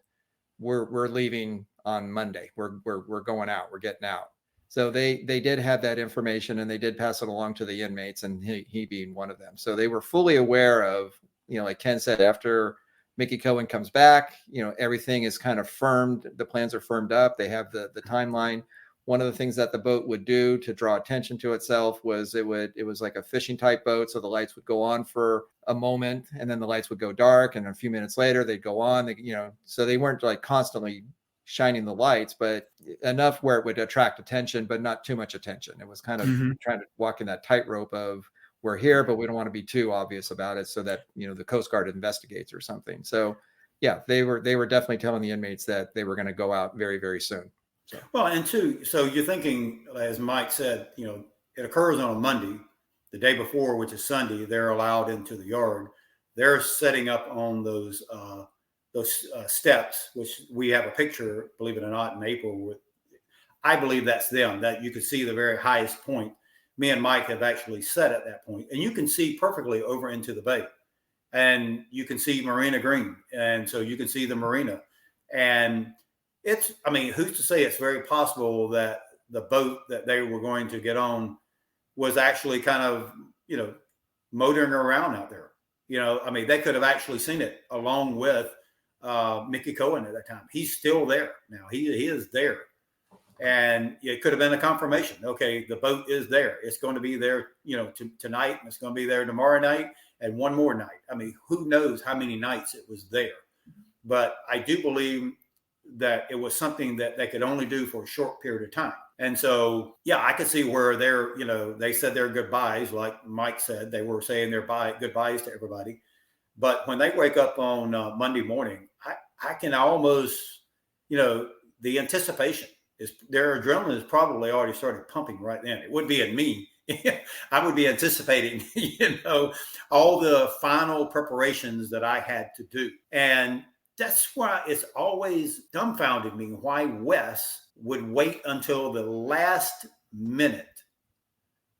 we're leaving on Monday. We're going out. We're getting out. So they did have that information, and they did pass it along to the inmates, and he being one of them. So they were fully aware of, like Ken said, after Mickey Cohen comes back, everything is kind of firmed. The plans are firmed up. They have the timeline. One of the things that the boat would do to draw attention to itself was it was like a fishing type boat. So the lights would go on for a moment, and then the lights would go dark, and a few minutes later they'd go on. So they weren't like constantly shining the lights, but enough where it would attract attention, but not too much attention. It was kind of trying to walk in that tightrope of, we're here, but we don't want to be too obvious about it, so that the Coast Guard investigates or something. So yeah, they were definitely telling the inmates that they were going to go out very, very soon. So. Well, and two, so you're thinking, as Mike said, it occurs on a Monday. The day before, which is Sunday, they're allowed into the yard. they're setting up on those steps, which we have a picture, believe it or not, in April with. I believe that's them, that you can see the very highest point. Me and Mike have actually set at that point, and you can see perfectly over into the bay, and you can see Marina Green. And so you can see the marina, and I mean, who's to say it's very possible that the boat that they were going to get on was actually kind of, motoring around out there. I mean, they could have actually seen it along with Mickey Cohen at that time. He's still there now. He is there. And it could have been a confirmation. Okay, the boat is there. It's going to be there, tonight, and it's going to be there tomorrow night and one more night. I mean, who knows how many nights it was there. But I do believe that it was something that they could only do for a short period of time. And so, yeah, I could see where they said their goodbyes, like Mike said, they were saying their goodbyes to everybody. But when they wake up on Monday morning, I can almost, the anticipation is their adrenaline is probably already started pumping right then. It would be in me. I would be anticipating, all the final preparations that I had to do. And that's why it's always dumbfounded me why Wes would wait until the last minute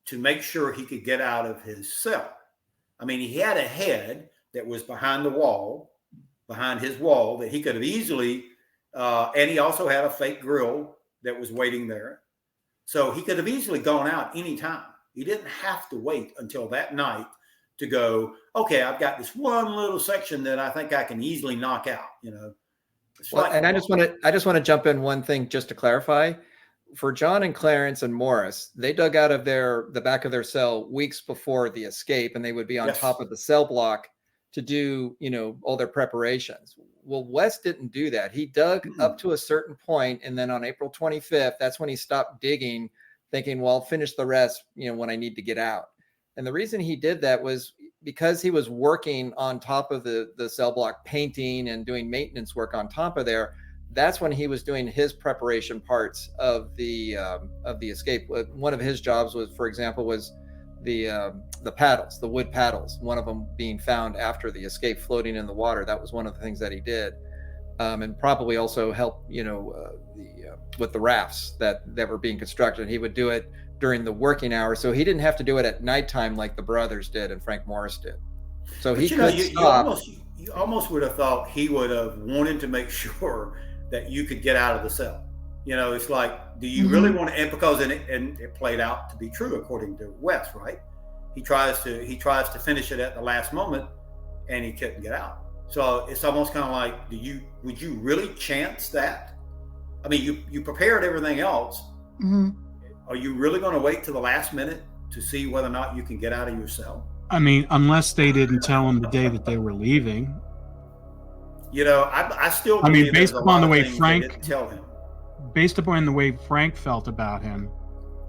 to make sure he could get out of his cell. I mean, he had a head that was behind his wall that he could have easily, and he also had a fake grill that was waiting there. So he could have easily gone out anytime. He didn't have to wait until that night to go, okay, I've got this one little section that I think I can easily knock out, Well, and I just want to jump in one thing just to clarify. For John and Clarence and Morris, they dug out of the back of their cell weeks before the escape, and they would be on top of the cell block to do, all their preparations. Well, Wes didn't do that. He dug up to a certain point, and then on April 25th, that's when he stopped digging, thinking, well, I'll finish the rest, when I need to get out. And the reason he did that was because he was working on top of the cell block, painting and doing maintenance work on top of there. That's when he was doing his preparation parts of the escape. One of his jobs was, for example, the paddles, the wood paddles, one of them being found after the escape floating in the water. That was one of the things that he did. And probably also help, with the rafts that were being constructed. He would do it during the working hours. So he didn't have to do it at nighttime like the brothers did and Frank Morris did. So he could stop. You almost would have thought he would have wanted to make sure that you could get out of the cell. It's like, do you really want to, and because it played out to be true according to Wes, right? He tries to finish it at the last moment and he couldn't get out. So it's almost kind of like, would you really chance that? I mean, you prepared everything else. Mm-hmm. Are you really going to wait till the last minute to see whether or not you can get out of your cell? I mean, unless they didn't tell him the day that they were leaving. I still believe based upon the way Frank didn't tell him. Based upon the way Frank felt about him,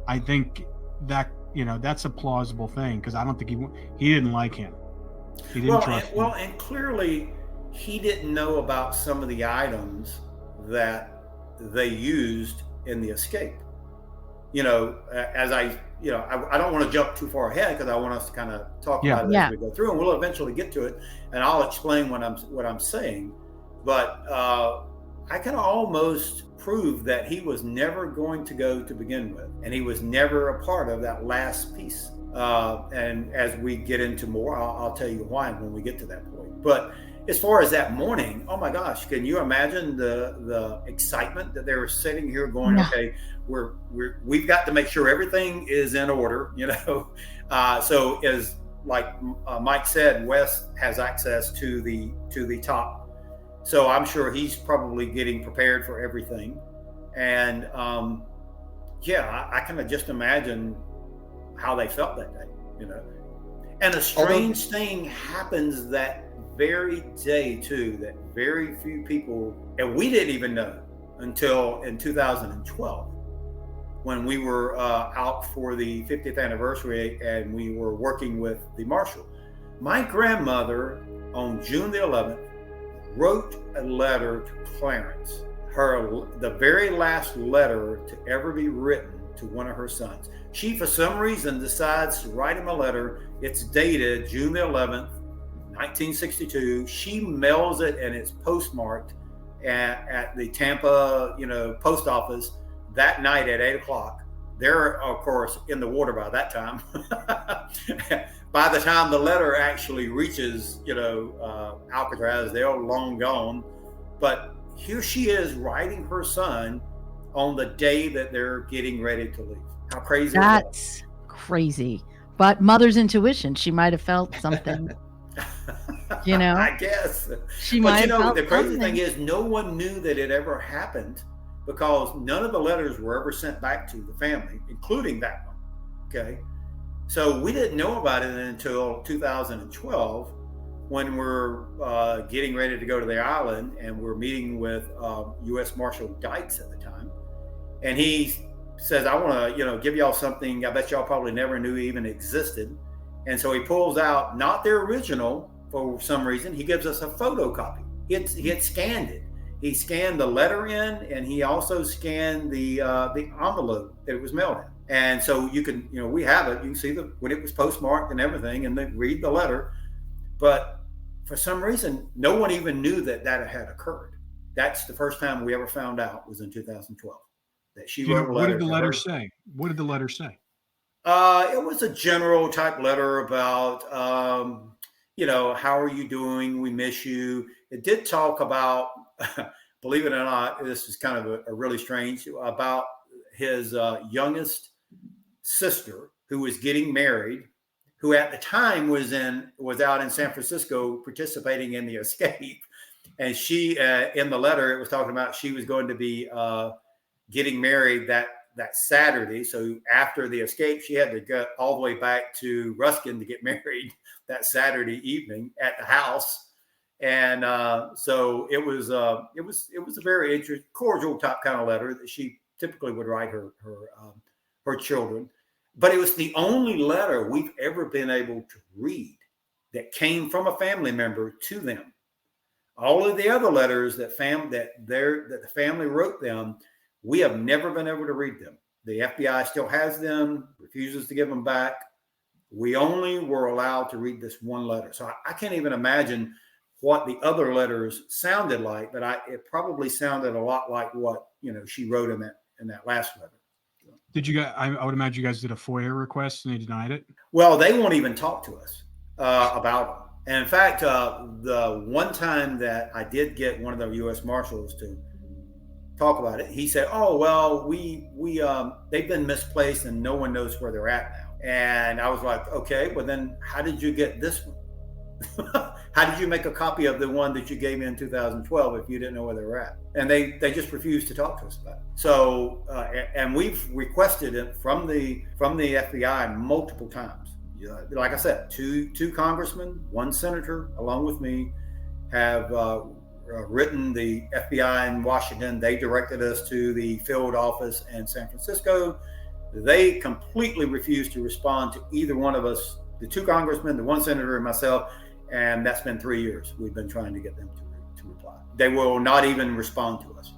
I think that that's a plausible thing, because I don't think he didn't like him. He didn't trust him. Well, and clearly he didn't know about some of the items that they used in the escape. As I don't want to jump too far ahead because I want us to kind of talk about it as we go through, and we'll eventually get to it, and I'll explain what I'm saying. But I can almost prove that he was never going to go to begin with, and he was never a part of that last piece. And as we get into more, I'll tell you why when we get to that point. But as far as that morning, oh my gosh, can you imagine the excitement that they were sitting here going, okay, we've got to make sure everything is in order, So as like Mike said, Wes has access to the top. So I'm sure he's probably getting prepared for everything. And I can just imagine how they felt that day, And a strange thing happens that very day too, that very few people, and we didn't even know until in 2012 when we were out for the 50th anniversary and we were working with the marshal. My grandmother on June the 11th wrote a letter to Clarence, the very last letter to ever be written to one of her sons. She, for some reason, decides to write him a letter. It's dated June the 11th, 1962. She mails it, and it's postmarked at the Tampa, post office that night at 8:00. They're, of course, in the water by that time. By the time the letter actually reaches, Alcatraz, they're long gone. But here she is writing her son on the day that they're getting ready to leave. How crazy is that? That's crazy. But mother's intuition, she might have felt something. I guess. She might have felt the crazy something. thing is no one knew that it ever happened, because none of the letters were ever sent back to the family, including that one. Okay. So we didn't know about it until 2012, when we're getting ready to go to the island, and we're meeting with U.S. Marshal Dykes at the time. And he says, I want to, give y'all something I bet y'all probably never knew even existed. And so he pulls out, not their original for some reason, he gives us a photocopy. He had scanned it. He scanned the letter in, and he also scanned the envelope that it was mailed in. And so you can, we have it. You can see when it was postmarked and everything, and then read the letter. But for some reason, no one even knew that had occurred. That's the first time we ever found out, was in 2012, that she wrote a letter. What did the letter say? What did the letter say? It was a general type letter about, how are you doing? We miss you. It did talk about, believe it or not, this is kind of a really strange, about his youngest sister, who was getting married, who at the time was out in San Francisco participating in the escape. And she, in the letter, it was talking about she was going to be getting married that Saturday. So after the escape, she had to go all the way back to Ruskin to get married that Saturday evening at the house. And so it was a very interesting, cordial type kind of letter that she typically would write her children. But it was the only letter we've ever been able to read that came from a family member to them. All of the other letters that the family wrote them, we have never been able to read them. The FBI still has them, refuses to give them back. We only were allowed to read this one letter. So I can't even imagine what the other letters sounded like, but it probably sounded a lot like what she wrote in that last letter. Did you guys? I would imagine you guys did a FOIA request and they denied it. Well, they won't even talk to us about them. And in fact, the one time that I did get one of the U.S. Marshals to talk about it, he said, "Oh, well, we they've been misplaced and no one knows where they're at now." And I was like, "Okay, well then, how did you get this one? How did you make a copy of the one that you gave me in 2012 if you didn't know where they were at?" And they just refused to talk to us about it. So, and we've requested it from the FBI multiple times. Like I said, two congressmen, one senator, along with me, have written the FBI in Washington. They directed us to the field office in San Francisco. They completely refused to respond to either one of us, the two congressmen, the one senator, and myself. And that's been 3 years. We've been trying to get them to reply. They will not even respond to us.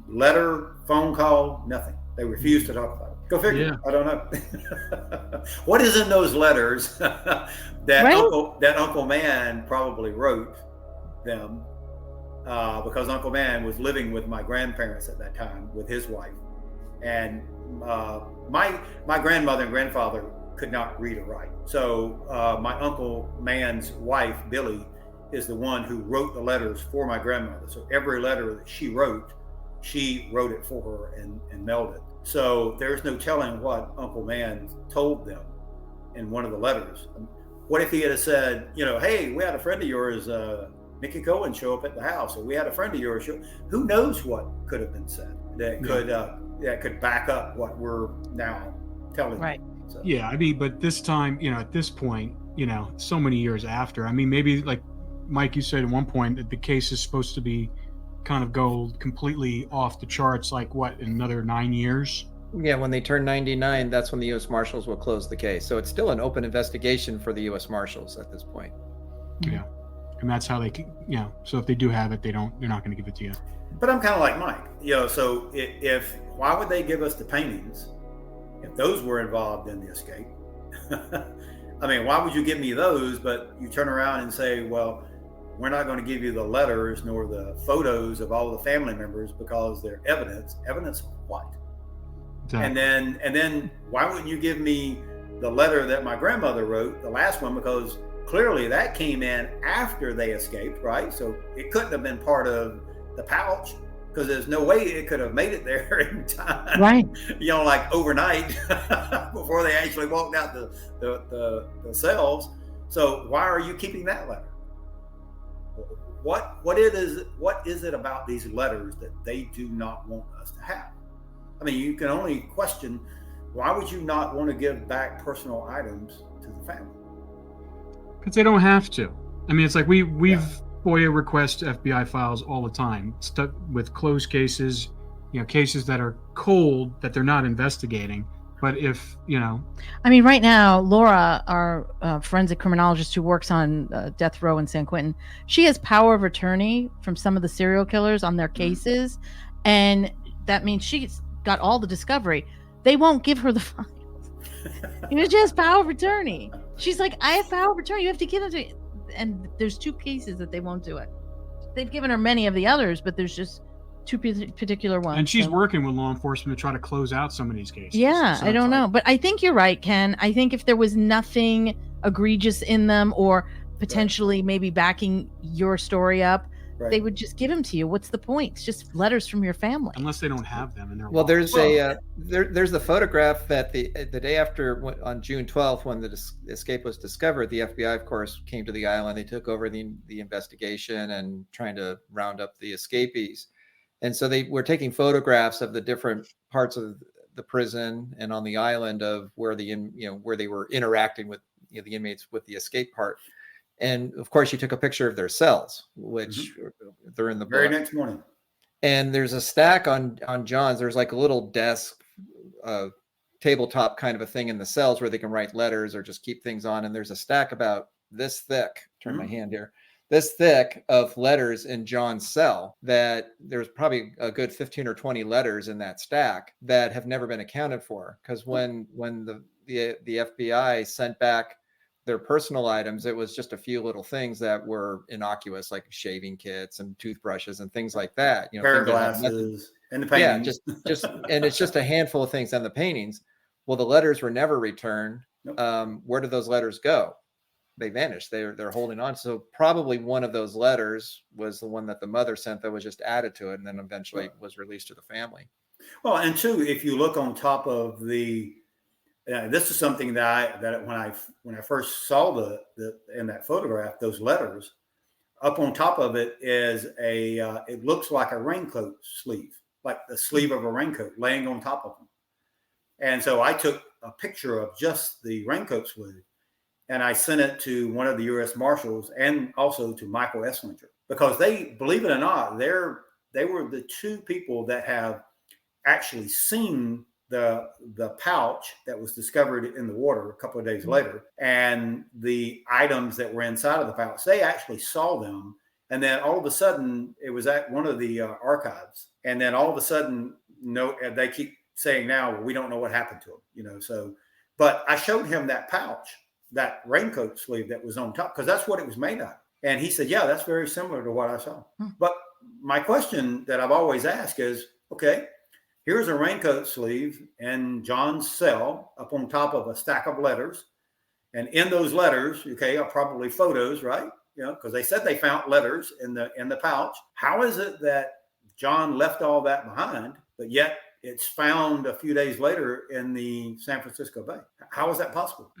Letter, phone call, nothing. They refuse to talk about it. Go figure. Yeah. I don't know. What is in those letters that Uncle Man probably wrote them, because Uncle Man was living with my grandparents at that time with his wife. And my grandmother and grandfather could not read or write. So my Uncle Man's wife, Billy, is the one who wrote the letters for my grandmother. So every letter that she wrote it for her and mailed it. So there's no telling what Uncle Man told them in one of the letters. What if he had said, hey, we had a friend of yours, Mickey Cohen, show up at the house, or we had a friend of yours show. Who knows what could have been said that could back up what we're now telling right. you. So. Yeah, I mean, but this time, at this point, so many years after, I mean, maybe like Mike, you said at one point that the case is supposed to be kind of go completely off the charts, like what, in another 9 years? Yeah, when they turn 99, that's when the U.S. Marshals will close the case. So it's still an open investigation for the U.S. Marshals at this point. Yeah, and that's how they, so if they do have it, they're not going to give it to you. But I'm kind of like Mike, so why would they give us the paintings if those were involved in the escape? I mean, why would you give me those, but you turn around and say, well, we're not going to give you the letters nor the photos of all the family members because they're evidence. Evidence of what? Exactly. And then why wouldn't you give me the letter that my grandmother wrote, the last one, because clearly that came in after they escaped, right? So it couldn't have been part of the pouch, because there's no way it could have made it there in time, Right. Like overnight before they actually walked out the cells. So why are you keeping that letter? What is it about these letters that they do not want us to have? I mean, you can only question, why would you not want to give back personal items to the family? Because they don't have to. I mean, it's like we've FOIA request FBI files all the time, stuck with closed cases, cases that are cold that they're not investigating. But if, I mean, right now, Laura, our forensic criminologist who works on death row in San Quentin, she has power of attorney from some of the serial killers on their cases. And that means she's got all the discovery. They won't give her the files. She has power of attorney. She's like, I have power of attorney. You have to give it to me. And there's 2 cases that they won't do it. They've given her many of the others, but there's just 2 particular ones. And she's working with law enforcement to try to close out some of these cases. Yeah, So I don't know. But I think you're right, Ken. I think if there was nothing egregious in them or potentially maybe backing your story up, they would just give them to you. What's the point? It's just letters from your family. Unless they don't have them. Well, there's there's the photograph that the day after, on June 12th, when the escape was discovered, the FBI, of course, came to the island. They took over the investigation and trying to round up the escapees. And so they were taking photographs of the different parts of the prison and on the island of where where they were interacting with the inmates with the escape part. And of course, she took a picture of their cells, which they're in the very book. next morning. And there's a stack on John's. There's like a little desk, tabletop kind of a thing in the cells where they can write letters or just keep things on. And there's a stack about this thick. Turn my hand here. This thick of letters in John's cell, that there's probably a good 15 or 20 letters in that stack that have never been accounted for. Because when the FBI sent back their personal items, it was just a few little things that were innocuous, like shaving kits and toothbrushes and things like that. Pair of glasses and the paintings. Yeah, just and it's just a handful of things. And the paintings. Well, the letters were never returned. Nope. Where did those letters go? They vanished. They're holding on. So probably one of those letters was the one that the mother sent that was just added to it, and then eventually was released to the family. Well, and 2, if you look on top of the, this is something that when I first saw the in that photograph, those letters, up on top of it is it looks like a raincoat sleeve, like the sleeve of a raincoat laying on top of them. And so I took a picture of just the raincoat sleeve, and I sent it to one of the U.S. Marshals and also to Michael Esslinger, because they, believe it or not, they were the 2 people that have actually seen the pouch that was discovered in the water a couple of days later, and the items that were inside of the pouch. They actually saw them, and then all of a sudden it was at one of the archives, and then all of a sudden, they keep saying now, well, we don't know what happened to them, So, but I showed him that pouch, that raincoat sleeve that was on top, because that's what it was made of. And he said, yeah, that's very similar to what I saw. But my question that I've always asked is, okay, here's a raincoat sleeve in John's cell up on top of a stack of letters. And in those letters, are probably photos, right? Because they said they found letters in the pouch. How is it that John left all that behind, but yet it's found a few days later in the San Francisco Bay? How is that possible?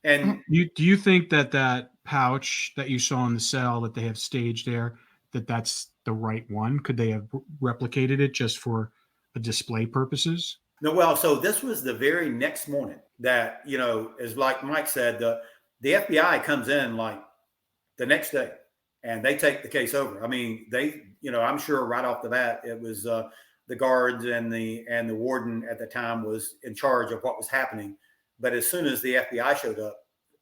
And do you think that pouch that you saw in the cell that they have staged there, that's the right one? Could they have replicated it just for display purposes? No, well, so this was the very next morning that, as like Mike said, the FBI comes in like the next day and they take the case over. I mean, I'm sure right off the bat, it was the guards and the warden at the time was in charge of what was happening. But as soon as the FBI showed up,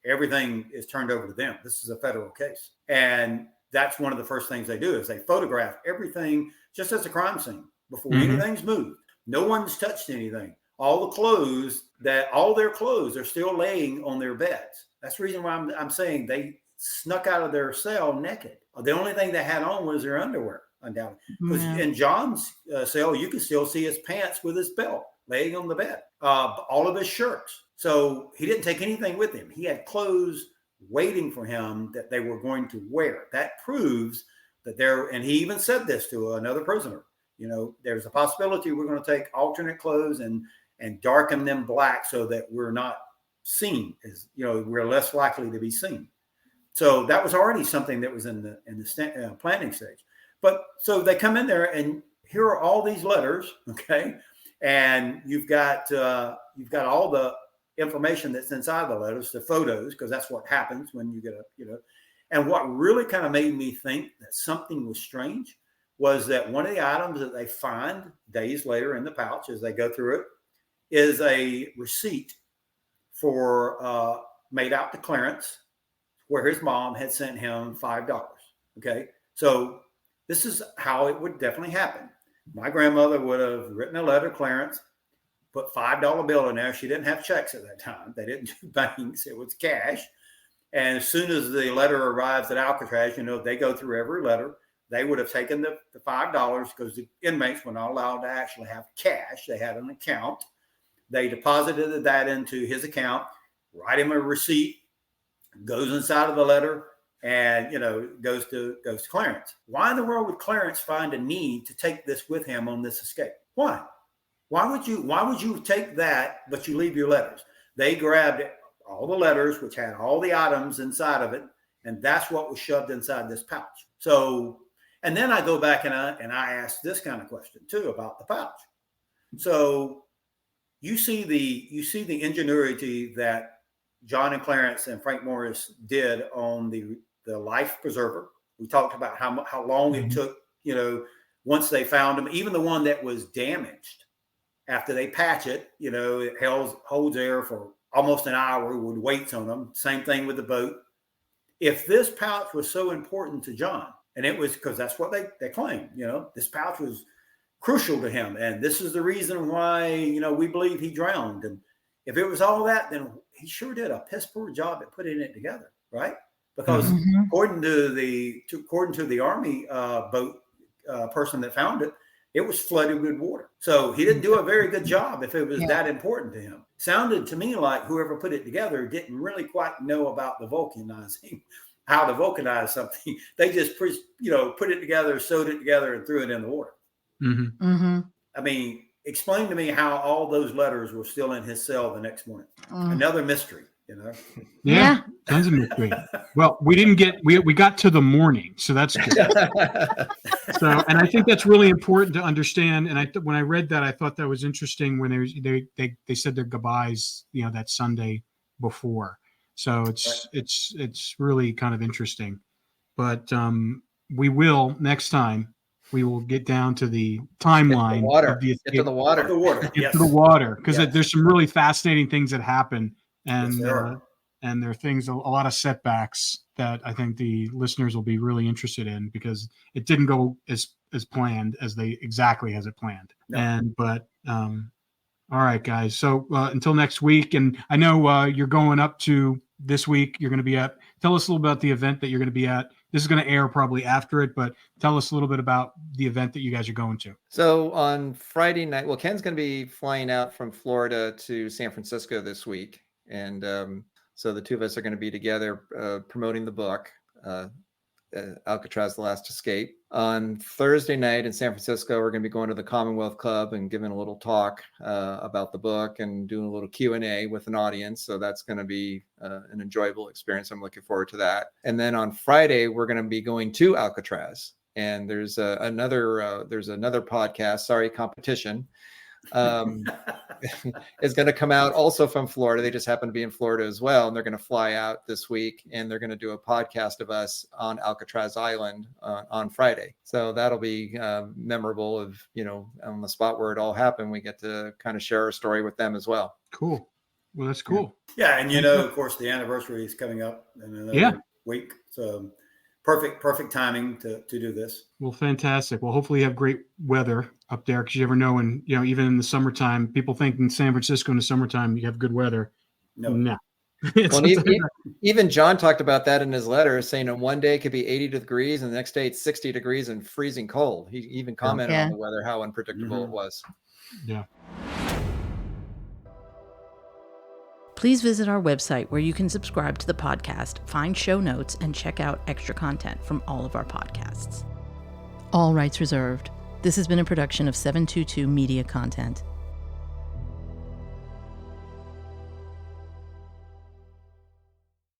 everything is turned over to them. This is a federal case. And that's one of the first things they do is they photograph everything just as a crime scene before anything's moved. No one's touched anything. all their clothes are still laying on their beds. That's the reason why I'm saying they snuck out of their cell naked. The only thing they had on was their underwear, undoubtedly. Because in John's cell, you can still see his pants with his belt laying on the bed, all of his shirts. So he didn't take anything with him. He had clothes waiting for him that they were going to wear. That proves that and he even said this to another prisoner, there's a possibility we're going to take alternate clothes and darken them black so that we're not seen, as we're less likely to be seen. So that was already something that was in the planning stage. But so they come in there, and here are all these letters, okay, and you've got all the information that's inside the letters, the photos, because that's what happens when you get And what really kind of made me think that something was strange was that one of the items that they find days later in the pouch as they go through it is a receipt for made out to Clarence, where his mom had sent him $5. Okay. So this is how it would definitely happen. My grandmother would have written a letter to Clarence, put $5 bill in there. She didn't have checks at that time. They didn't do banks. It was cash. And as soon as the letter arrives at Alcatraz, they go through every letter. They would have taken the $5 because the inmates were not allowed to actually have cash. They had an account. They deposited that into his account, write him a receipt, goes inside of the letter, and goes to Clarence. Why in the world would Clarence find a need to take this with him on this escape? Why? Why would you take that, but you leave your letters? They grabbed all the letters, which had all the items inside of it, and that's what was shoved inside this pouch. So, and then I go back and I ask this kind of question too about the pouch. So you see the ingenuity that John and Clarence and Frank Morris did on the life preserver. We talked about how long it took, once they found him, even the one that was damaged after they patch it, it holds air for almost an hour with weights on them. Same thing with the boat. If this pouch was so important to John, and it was because that's what they claim, this pouch was crucial to him. And this is the reason why, we believe he drowned. And if it was all that, then he sure did a piss poor job at putting it together, right? Because according to the Army boat person that found it, it was flooded with water. So he didn't do a very good job if it was that important to him. Sounded to me like whoever put it together didn't really quite know about the vulcanizing, how to vulcanize something. They just put it together, sewed it together, and threw it in the water. I mean, explain to me how all those letters were still in his cell the next morning. Another mystery, Yeah, tons of mystery. Well, we got to the morning, so that's good. So, and I think that's really important to understand. And when I read that, I thought that was interesting when they said their goodbyes, that Sunday before. So it's really kind of interesting. But we will next time. We will get down to the timeline of the escape. Get to the water, because there's some really fascinating things that happen, and there are things, a lot of setbacks that I think the listeners will be really interested in, because it didn't go as planned as exactly as it planned. No. All right, guys. So until next week, and I know you're going up to this week. You're going to be at. Tell us a little about the event that you're going to be at. This is going to air probably after it, but tell us a little bit about the event that you guys are going to. So on Friday night, Ken's going to be flying out from Florida to San Francisco this week. And so the two of us are going to be together promoting the book, Alcatraz, The Last Escape. On Thursday night in San Francisco, we're going to be going to the Commonwealth Club and giving a little talk about the book and doing a little Q&A with an audience. So that's going to be an enjoyable experience. I'm looking forward to that. And then on Friday, we're going to be going to Alcatraz. And there's another podcast, competition, is going to come out also from Florida. They just happen to be in Florida as well, and they're going to fly out this week, and they're going to do a podcast of us on Alcatraz Island on Friday. So that'll be memorable. On the spot where it all happened, we get to kind of share our story with them as well. Cool. Well, that's cool. Yeah, and of course, the anniversary is coming up in another week. So perfect timing to do this. Well, fantastic. Well, hopefully you have great weather up there, because you never know when, even in the summertime, people think in San Francisco in the summertime you have good weather. No. Well, even John talked about that in his letter, saying on one day it could be 80 degrees and the next day it's 60 degrees and freezing cold. He even commented on the weather, how unpredictable it was. Yeah. Please visit our website where you can subscribe to the podcast, find show notes, and check out extra content from all of our podcasts. All rights reserved. This has been a production of 722 Media Content.